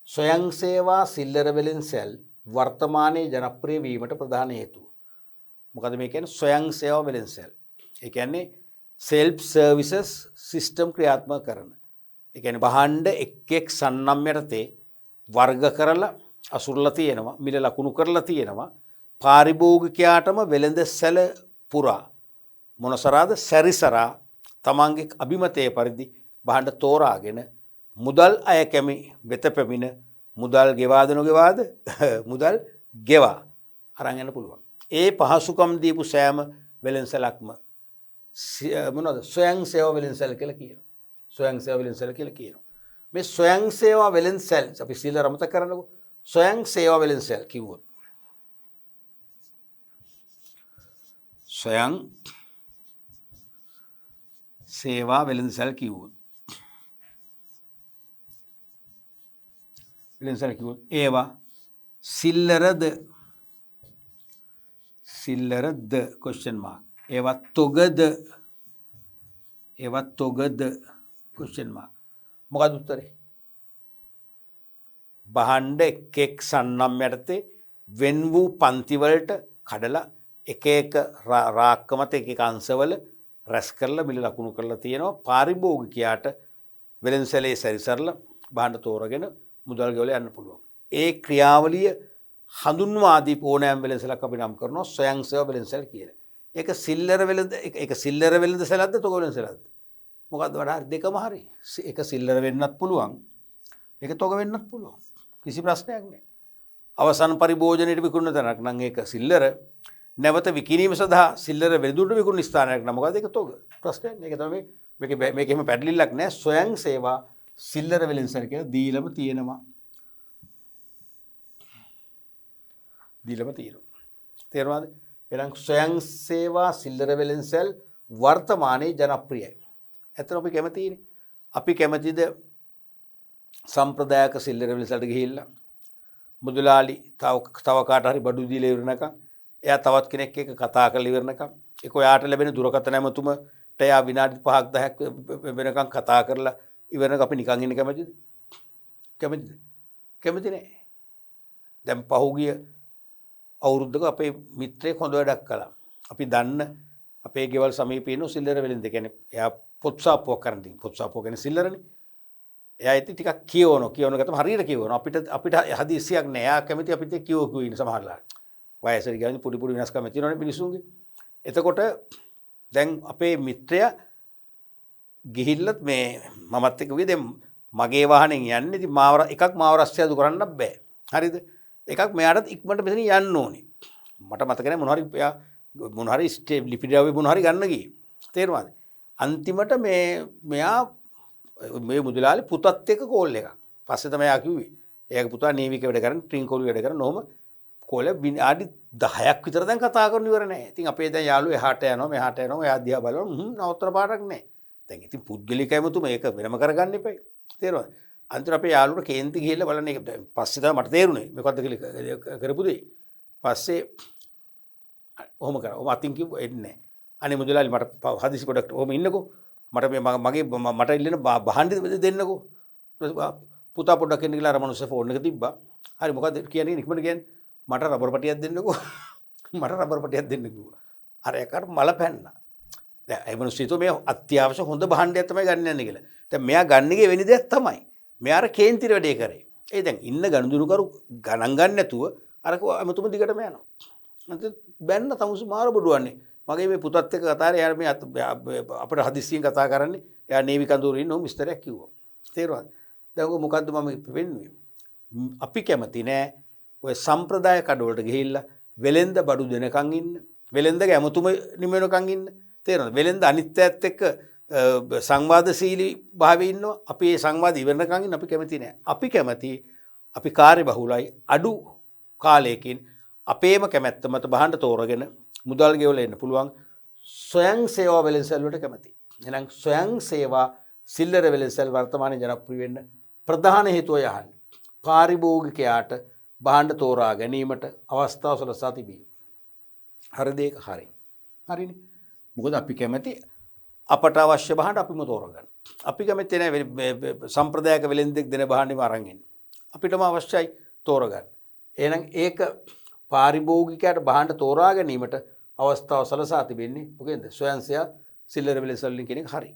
ස්වයං සේවා සිල්ලර වෙළෙන්සැල් වර්තමානයේ ජනප්‍රිය වීමට ප්‍රධාන හේතුව. මොකද මේ කියන්නේ? ස්වයං සේවා වෙළෙන්සැල්. ඒ කියන්නේ self services system ක්‍රියාත්මක කරන. ඒ කියන්නේ භාණ්ඩ එක් සන්නම් යටතේ වර්ග කරලා අසුරලා තියෙනවා, මිල ලකුණු කරලා තියෙනවා. පාරිභෝගිකයාටම වෙළඳ සැල පුරා මොනසරාද සැරිසරා තමන්ගේ අභිමතයේ පරිදි භාණ්ඩ තෝරාගෙන මුදල් අය කැමි වෙත පැමිණ මුදල් ගෙවාද නොගෙවාද මුදල් ගෙවා අරන් යන්න පුළුවන්. ඒ පහසුකම් දීපු සෑම වෙළෙන්සලක්ම මොනවද? ස්වයං සේවා වෙළෙන්සැල් කියලා කියනවා. ස්වයං සේවා වෙළෙන්සැල් කියලා කියනවා. මේ ස්වයං සේවා වෙළෙන්සැල් අපි සිල්ලර අමතක කරනකො ස්වයං සේවා වෙළෙන්සැල් කිව්වොත් ස්වයං සේවා වෙළෙන්සැල් කිව්වොත් ඒවා සිල්ලරද question mark ඒවා තොගද question mark මොකද උත්තරේ? භාණ්ඩ එක් සන්නම් යටතේ වෙන් වූ පන්ති වලට කඩලා එක රාක්කමත එක අංශවල රැස් කරලා මිල ලකුණු කරලා තියෙනවා. පාරිභෝගිකයාට වෙළෙන්සැලේ සැරිසරලා භාණ්ඩ තෝරගෙන මුදල් ගෙවලා යන්න පුළුවන්. ඒ ක්‍රියාවලිය හඳුන්වා දී ඕනෑම වෙළෙන්සැලක් අපි නම් කරනවා ස්වයං සේවා වෙළෙන්සැල් කියලා. ඒක සිල්ලර වෙළෙන්ද සැලක්ද තොග වෙළෙන්සැලක්ද? මොකද්ද වඩා හරි? දෙකම හරි. ඒක සිල්ලර වෙන්නත් පුළුවන්. ඒක තොග වෙන්නත් පුළුවන්. කිසි ප්‍රශ්නයක් නැහැ. අවසන් පරිභෝජනයේට විකුණන තැනක් නම් ඒක සිල්ලර. නැවත විකිණීම සඳහා සිල්ලර වෙළඳුන්ට විකුණන ස්ථානයක් නම් මොකද්ද? ඒක තොග. ප්‍රශ්නයක් නෑ. ඒක තමයි මේක එහෙම පැටලිල්ලක් නෑ. ස්වයං සේවා සිල්ලර වෙළෙන්සල් කියලා දීලම තියෙනවා. තේරුණාද? එහෙනම් ස්වයං සේවා සිල්ලර වෙළෙන්සල් වර්තමානයේ ජනප්‍රියයි. ඇත්තට අපි කැමතිනේ. අපි කැමතිද සම්ප්‍රදායක සිල්ලර වෙළෙන්සල්ට ගිහිල්ලා මුදලාලි තව කාට හරි බඩු දීලා ඉවරනකම් එයා තවත් කෙනෙක් එක්ක කතා කරලා ඉවරනකම් ඒක ඔයාට ලැබෙන දුරකථන ඇමතුමට එයා විනාඩි 5ක් 10ක් වෙනකම් කතා කරලා ඉවරනකම් අපි නිකන් ඉන්න කැමතිද? කැමති නෑ. දැන් පහුගිය අවුරුද්දක අපේ මිත්‍රයෙක් හොඳ වැඩක් කළා. අපි දන්න අපේ ගෙවල් සමීපයේ ඉන්න සිල්ලර වෙළෙන්ද කියන්නේ එයා පොත්සාප්පුවක් කරන් තියෙන. පොත්සාප්පුව කියන්නේ සිල්ලරනේ. එයා ඉතින් ටිකක් කියවන ගත්තම හරියට කියවන. අපිට හදිස්සියක් නෑ. එයා කැමති අපිට කියවු ඉන්න සමහරලාට. වයසට ගියාම පොඩි වෙනස්කම් තියෙනවනේ මිනිසුන්ගේ. එතකොට දැන් අපේ මිත්‍රයා ගිහිල්ලත් මේ මමත් එක්ක දැන් මගේ වාහනෙන් යන්නේ. ඉතින් එකක් මාව රස්තියාදු කරන්න බෑ. හරිද? එකක් මෙයාටත් ඉක්මනට මෙතන යන්න ඕනේ. මට මතක නැහැ මොන හරි ලිපිඩාවේ මොන හරි ගන්න ගියේ. තේරුණාද? අන්තිමට මෙයා මේ මුදලාලි පුතත් එක්ක කෝල් එකක්. පස්සේ තමයි යා කිව්වේ. එයාගේ පුතා නේවික වැඩ කරන ට්‍රින්කෝල් වැඩ කරන ඔහම කෝල් විනාඩි 10ක් විතර දැන් කතා කරන ඉවර නැහැ. ඉතින් අපේ දැන් යාළුවෝ එහාට යනවා මෙහාට යනවා. එයා දිහා බලනවා නවත්තර පාටක් නැහැ. දැන් ඉතින් පුද්ගලික ඇමතුම මේක වෙනම කරගන්න එපා. තේරුණාද? අන්තිමට අපේ යාළුවට කේන්ති ගිහිල්ලා බලන්නේ පස්සේ තමයි මට තේරුනේ මොකද්ද කියලා කරපු දෙයි. පස්සේ ඔහොම කරා. ඔහොම අතින් කිව්ව එන්නේ නැහැ. අනේ මුදලාලි මට හදිසි පොඩක් ඔහොම ඉන්නකෝ. මට ඉල්ලෙන බහන් දෙන්නකෝ. පුතා පොඩ්ඩක් එන්න කියලා අර මනුස්සයා ෆෝන් එක තිබ්බා. හරි මොකද්ද කියන්නේ ඉක්මනට කියන්නේ මට රබර් පටියක් දෙන්නකෝ. මට රබර් පටියක් දෙන්න කිව්වා. අර එකට මල පැන්නා. දැන් ඒ මිනිස්සු මේ අත්‍යවශ්‍ය හොඳ භාණ්ඩයක් තමයි ගන්න යන්නේ කියලා. දැන් මෙයා ගන්නගේ වෙන දෙයක් තමයි. මෙයාර කේන්තිර වැඩේ කරේ. ඒ දැන් ඉන්න ගනුදෙනුකරු ගණන් ගන්න නැතුව අර අමතුම දිගටම යනවා. නැත්නම් බැන්න තමුසු මාර බොඩුවන්නේ. මගේ මේ පුතත් එක්ක කතා කරේ යාර මේ අපිට හදිස්සියෙන් කතා කරන්නේ. එයා නේවි කඳවුරේ ඉන්න මිස්ටරයක් කිව්වා. තේරුණාද? දැන් ඔක මොකද්ද මම වෙන්නේ? අපි කැමති නෑ ඔය සම්ප්‍රදාය කඩවලට ගිහිල්ලා වෙලෙන්ද බඩු දෙනකන් ඉන්න. වෙලෙන්දගේ අමතුම නිමෙනකන් ඉන්න. තේරෙනවද? වෙලෙන්ද අනිත්‍යයත් එක්ක සංවාදශීලී භාවයේ ඉන්නවා. අපි මේ සංවාද ඉවරනකන් ඉන්න අපි කැමති නෑ. අපි කැමති අපි කාර්ය බහුලයි අඩු කාලයකින් අපේම කැමැත්ත මත බහන්න තෝරගෙන මුදල් ගෙවලා එන්න පුළුවන් ස්වයං සේවා වෙළෙන්සල් වලට කැමති. එහෙනම් ස්වයං සේවා සිල්ලර වෙළෙන්සල් වර්තමානයේ ජනප්‍රිය වෙන්න ප්‍රධාන හේතුව යහන්නේ පාරිභෝගිකයාට බහන්න තෝරා ගැනීමට අවස්ථාව සලසා තිබීම. හරිද? ඒක හරි. හරිනේ. මොකද අපි කැමති අපට අවශ්‍ය බහන්න අපිම තෝරගන්න. අපි කැමති නැහැ සම්ප්‍රදායක වෙළෙන්දෙක් දෙන බහන්නේම අරන් එන්න. අපිටම අවශ්‍යයි තෝරගන්න. එහෙනම් ඒක පාරිභෝගිකයාට බහන්න තෝරා ගැනීමට අවස්ථාව සලසා තිබෙන්නේ මොකෙන්ද? ස්වයං සේවා සිල්ලර වෙළෙන්සල් වලින් කියන එක හරි.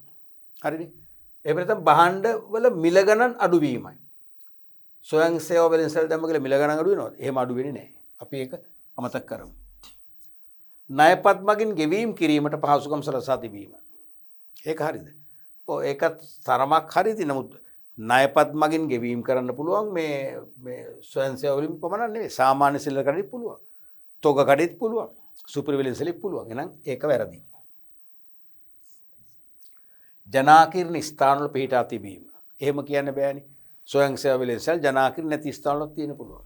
හරිනේ. එහෙම නැත්නම් බහන්න වල මිල ගණන් අඩු වීමයි. ස්වයං සේවා වෙළෙන්සල් දැම්ම කියලා මිල ගණන් අඩු වෙනවද? එහෙම අඩු වෙන්නේ නැහැ. අපි ඒක අමතක කරමු. ණයපත් මගින් ගෙවීම කිරීමට පහසුකම් සලසා තිබීම. ඒක හරිද? ඔව් ඒකත් තරමක් හරිද? නමුත් ණයපත් මගින් ගෙවීම කරන්න පුළුවන් මේ ස්වයං සේවා වලින් පමණක් නෙවෙයි. සාමාන්‍ය සිල්ලර කඩේත් පුළුවන්. තොග කඩේත් පුළුවන්. සුපර් වෙළෙන්සලෙත් පුළුවන්. එහෙනම් ඒක වැරදි. ජනාකීර්ණ ස්ථානවල පිහිටා තිබීම. එහෙම කියන්න බෑනේ. ස්වයං සේවා වෙළෙන්සල් ජනාකීර්ණ නැති ස්ථානවල තියෙන පුළුවන්.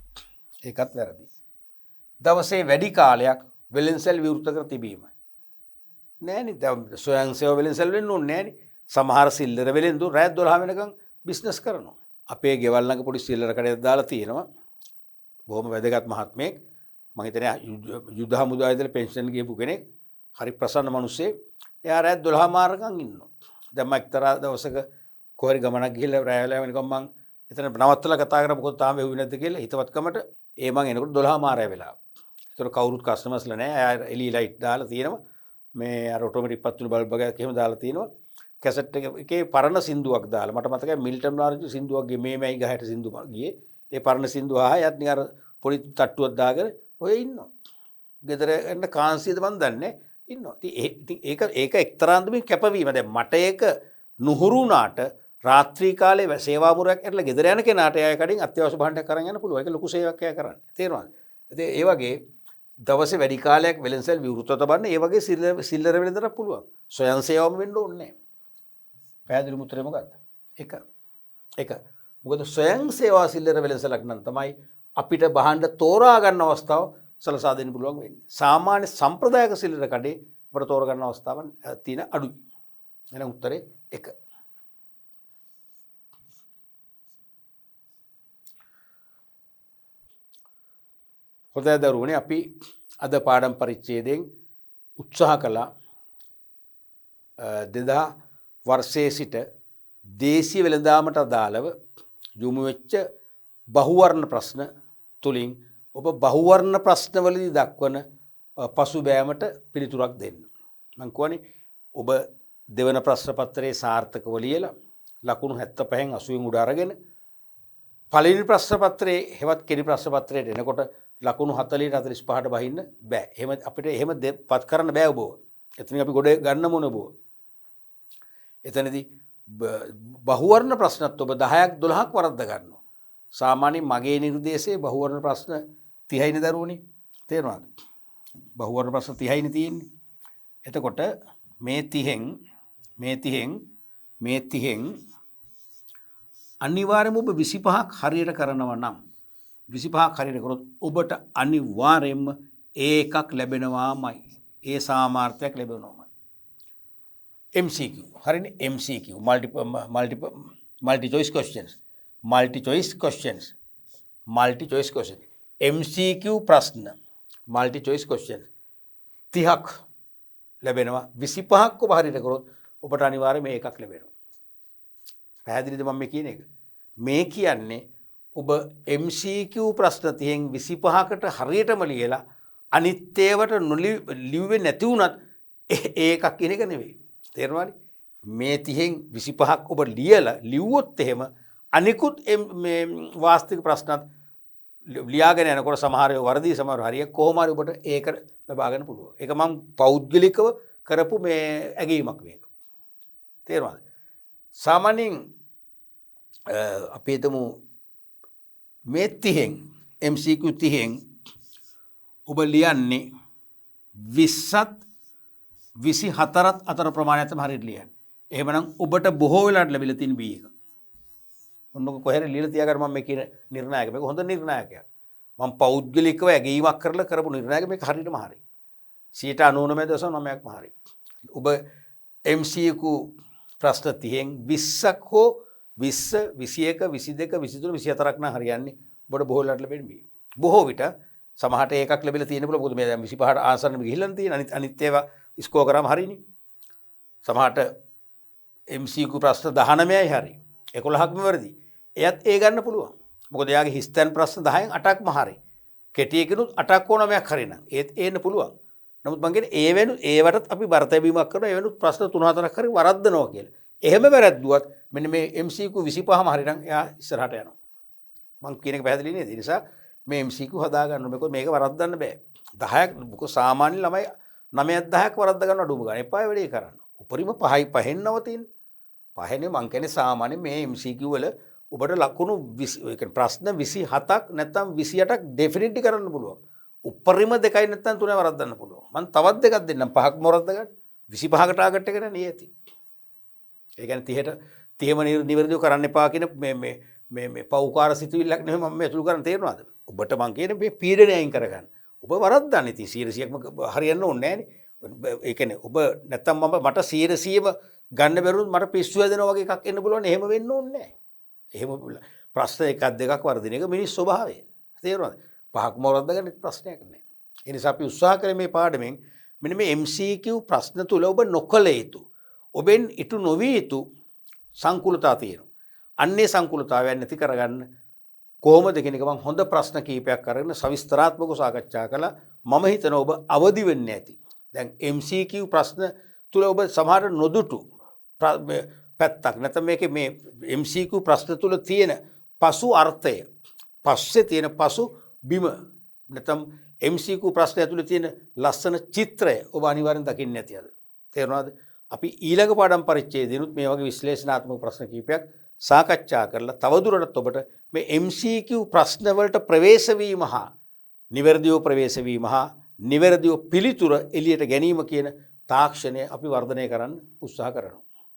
ඒකත් වැරදි. දවසේ වැඩි කාලයක් වෙළෙන්සල් විවෘත කර තිබීම. නෑනේ. දැන් ස්වයං සේවා වෙළෙන්සල් වෙන්න ඕනේ නෑනේ. සමහර සිල්ලර වෙළෙන්දු රාත් 12 වෙනකන් බිස්නස් කරනවා. අපේ ගෙවල් ළඟ පොඩි සිල්ලර කඩයක් දාලා තියෙනවා. බොහොම වැදගත් මහත්මයෙක්. මම හිතන්නේ යුද හමුදාවේ ඉඳලා පෙන්ෂන් ගියපු කෙනෙක්. හරි ප්‍රසන්න මිනිස්සෙක්. එයා රාත් 12 මාරකම් ඉන්නවා. දැන් මම එක්තරා දවසක කොහරි ගමනක් ගිහිල්ලා රාය වෙලා වෙනකම් මම එතන නවත්තලා කතා කරා මොකද තාම වෙව්වේ නැද්ද කියලා හිතවත්කමට ඒ මම එනකොට 12 මාරය වෙලා. ඒතර කවුරුත් කස්ටමර්ස්ලා නැහැ. අය එලී ලයිට් දාලා තියෙනවා. මේ අර ඔටෝමැටික් පත්තුළු බල්බ් එකක් එහෙම දාලා තියෙනවා. කැසට් එකේ පරණ සින්දුවක් දාලා මට මතකයි මිල්ටන් නාරජු සින්දුවක් ගියේ මේ මැයි ගහට සින්දුව ගියේ. ඒ පරණ සින්දුව ආයෙත් නිකන් අර පොඩි තට්ටුවක් දාගෙන ඔය ඉන්නවා. ගෙදර එන්න කාන්සියද මන් දන්නේ ඉන්නවා. ඉතින් ඒක එක්තරා අන්දමින් කැපවීම. දැන් මට ඒක නුහුරුණාට රාත්‍රී කාලේ සේවා මුරයක් ඇරලා ගෙදර යන කෙනාට එයා කඩින් අත්‍යවශ්‍ය භාණ්ඩයක් අරන් යන්න පුළුවන්. ඒක ලොකු සේවයක් එයා කරන්නේ. තේරුණාද? ඉතින් ඒ වගේ දවසේ වැඩි කාලයක් වෙළෙන්සල් විවෘතව තබන්න ඒ වගේ සිල්ලර වෙළෙන්දට පුළුවන්. ස්වයං සේවාවම වෙන්න ඕනේ නැහැ. පැහැදිලි මුත්‍රේ මොකද්ද? එක එක මොකද ස්වයං සේවා සිල්ලර වෙළඳසැලක් නම් තමයි අපිට බහන්න තෝරා ගන්න අවස්ථාව සලසා දෙන්න පුළුවන් වෙන්නේ. සාමාන්‍ය සම්ප්‍රදායික සිල්ලර කඩේ අපිට තෝරා ගන්න අවස්ථාවක් තියෙන අඩුයි. එහෙනම් උත්තරේ 1. හොඳයි දරුවනේ අපි අද පාඩම් පරිච්ඡේදයෙන් උත්සාහ කළා 2000 වර්ෂයේ සිට දේශීය වෙළඳාමට අදාළව යොමු වෙච්ච බහුවර්ණ ප්‍රශ්න තුලින් ඔබ බහුවර්ණ ප්‍රශ්නවලදී දක්වන පසුබෑමට පිළිතුරක් දෙන්න. මම කියන්නේ ඔබ දෙවන ප්‍රශ්න පත්‍රයේ සාර්ථකව ලියලා ලකුණු 75න් 80න් උඩ අරගෙන පළවෙනි ප්‍රශ්න පත්‍රයේ හෙවත් කෙටි ප්‍රශ්න පත්‍රයට එනකොට ලකුණු 40 45ට බහින්න බෑ. එහෙම අපිට එහෙම පත් කරන්න බෑ ඔබව. එතනින් අපි ගොඩ ගන්න මොන ඔබව. එතනදී බහුවර්ණ ප්‍රශ්නත් ඔබ 10ක් 12ක් වරද්ද ගන්නවා. සාමාන්‍යයෙන් මගේ නිර්දේශයේ බහුවර්ණ ප්‍රශ්න 30යිනේ දරුවනේ. තේරුණාද? බහුවර්ණ ප්‍රශ්න 30යිනේ තියෙන්නේ. එතකොට මේ 30න් අනිවාර්යයෙන්ම ඔබ 25ක් හරියට කරනවා නම් 25ක් හරියට කරොත් ඔබට අනිවාර්යයෙන්ම ඒකක් ලැබෙනවාමයි. ඒ සාමාර්ථයක් ලැබෙනවාමයි. MCQ හරිනේ. MCQ multi choice questions MCQ ප්‍රශ්න multi choice questions 30ක් ලැබෙනවා. 25ක් ඔබ හරියට කරොත් ඔබට අනිවාර්යයෙන් මේකක් ලැබෙනවා. පැහැදිලිද මම මේ කියන එක? මේ කියන්නේ ඔබ MCQ ප්‍රශ්න 30න් 25කට හරියටම ලියලා අනිත් ඒවාට ලිව්වේ නැති වුණත් ඒකක් කියන එක නෙවෙයි. තේරුණාද? මේ 30න් 25ක් ඔබ ලිව්වොත් එහෙම අනිකුත් මේ වාස්තික ප්‍රශ්නත් ලියාගෙන යනකොට සමහර ඒවා වර්ධී සමහර හරිය කොහොම හරි ඔබට ඒක ලබා ගන්න පුළුවන්. ඒක මම පෞද්ගලිකව කරපු මේ ඇගීමක් මේක. තේරුණාද? සාමාන්‍යයෙන් අපි හිතමු මේ 30න් MCQ 30න් ඔබ ලියන්නේ 20ත් 24ත් අතර ප්‍රමාණයක් තමයි හරියට ලියන්නේ. එහෙමනම් ඔබට බොහෝ වෙලාවට ලැබිලා තියෙන B එක. ඔන්නක කොහෙද ලියලා තියාගන්න මම මේ කියන නිර්ණායක. මේක හොඳ නිර්ණායකයක්. මම පෞද්ගලිකව ඇගීමක් කරලා කරපු නිර්ණායක මේක හරියටම හරි. 99.9%ක්ම හරි. ඔබ MCQ ප්‍රශ්න 30න් 20ක් හෝ 20, 21, 22, 23, 24ක් නම් හරියන්නේ ඔබට බොහෝ වෙලාවට ලැබෙන්නේ B. බොහෝ විට සමහරට ඒකක් ලැබිලා තියෙන පුළුවන්. මොකද මේ දැන් 25ට ආසන්න ගිහිල්ලා තියෙන අනිත් ඒවා ස්කෝර් කරාම හරිනේ. සමහරට MCQ ප්‍රශ්න 19යි හරි. 11ක්ම වැරදි. එයත් ඒ ගන්න පුළුවන්. මොකද එයාගේ හිස්තැන් ප්‍රශ්න 10න් 8ක්ම හරි. කෙටි එකනොත් 8ක් හෝ 9ක් හරි නම් ඒත් එන්න පුළුවන්. නමුත් මම කියන්නේ ඒවටත් අපි බරතැබීමක් කරනවා. ඒවෙනුත් ප්‍රශ්න 3-4ක් හරි වරද්දනවා කියලා. එහෙම වැරද්දුවත් මෙන්න මේ MCQ 25ම හරි නම් එයා ඉස්සරහට යනවා. මම කියන එක පැහැදිලි නේද? ඒ නිසා මේ MCQ හදා ගන්න ඕනේ. මේක වරද්දන්න බෑ. 10ක් මොකද සාමාන්‍ය ළමයි 9ක් 10ක් වරද්ද ගන්න අඩුම ගන්න. එපා වැඩේ කරන්න. උපරිම 5න් නවතින්න. 5නේ මං කියන්නේ සාමාන්‍ය මේ MCQ වල ඔබට ලකුණු 20 ඒ කියන්නේ ප්‍රශ්න 27ක් නැත්නම් 28ක් ඩෙෆිනිට්ලි කරන්න පුළුවන්. උපරිම 2යි නැත්නම් 3යි වරද්දන්න පුළුවන්. මං තවත් දෙකක් දෙන්නම් 5ක්ම වරද්ද ගන්න. 25ක ටාගට් එක නේ ඇති. ඒ කියන්නේ 30ම නිවැරදිව කරන්න එපා කියන මේ පෞකාර සිතුවිල්ලක් නෙමෙයි මම මේ අතුළු කරන් තේරෙනවද? ඔබට මං කියන්නේ මේ පීඩනය අයින් කරගන්න. ඔබ වරද්දන්නේ ඉතින් 100%ක්ම හරියන්න ඕනේ නෑනේ. ඒ කියන්නේ ඔබ නැත්තම් මට 100%ම ගන්න බැරුණොත් මට පිස්සු හැදෙනවා වගේ එකක් එන්න පුළුවන්. එහෙම වෙන්න ඕනේ නෑ. එහෙම ප්‍රශ්න එකක් දෙකක් වර්ධින එක මිනිස් ස්වභාවය. තේරුණාද? 5ක්ම වරද්ද ගන්න ප්‍රශ්නයක් නෑ. ඒ නිසා අපි උත්සාහ කරේ මේ පාඩමෙන් මෙන්න මේ MCQ ප්‍රශ්න තුල ඔබ නොකල යුතු ඔබෙන් ඉටු නොවිය යුතු සංකුලතා තියෙනවා. අන්නේ සංකුලතාවයන් නැති කරගන්න කොහොමද කියන එක මම හොඳ ප්‍රශ්න කීපයක් අරගෙන සවිස්තරාත්මකව සාකච්ඡා කළා. මම හිතනවා ඔබ අවදි වෙන්නේ නැති. දැන් MCQ ප්‍රශ්න තුල ඔබ සමහර නොදුටු පැත්තක් නැත්නම් මේකේ මේ MCQ ප්‍රශ්න තුල තියෙන පසු අර්ථය, පස්සේ තියෙන පසු බිම නැත්නම් MCQ ප්‍රශ්න ඇතුලේ තියෙන ලස්සන චිත්‍රය ඔබ අනිවාර්යෙන් දකින්න ඇති අද. තේරුණාද? අපි ඊළඟ පාඩම් පරිච්ඡේදයෙනුත් මේ වගේ විශ්ලේෂණාත්මක ප්‍රශ්න කීපයක් සාකච්ඡා කරලා තවදුරටත් ඔබට මේ MCQ ප්‍රශ්න වලට ප්‍රවේශ වීම හා නිවැරදිව ප්‍රවේශ වීම හා නිවැරදිව පිළිතුර එළියට ගැනීම කියන තාක්ෂණය අපි වර්ධනය කරන්න උත්සාහ කරනවා.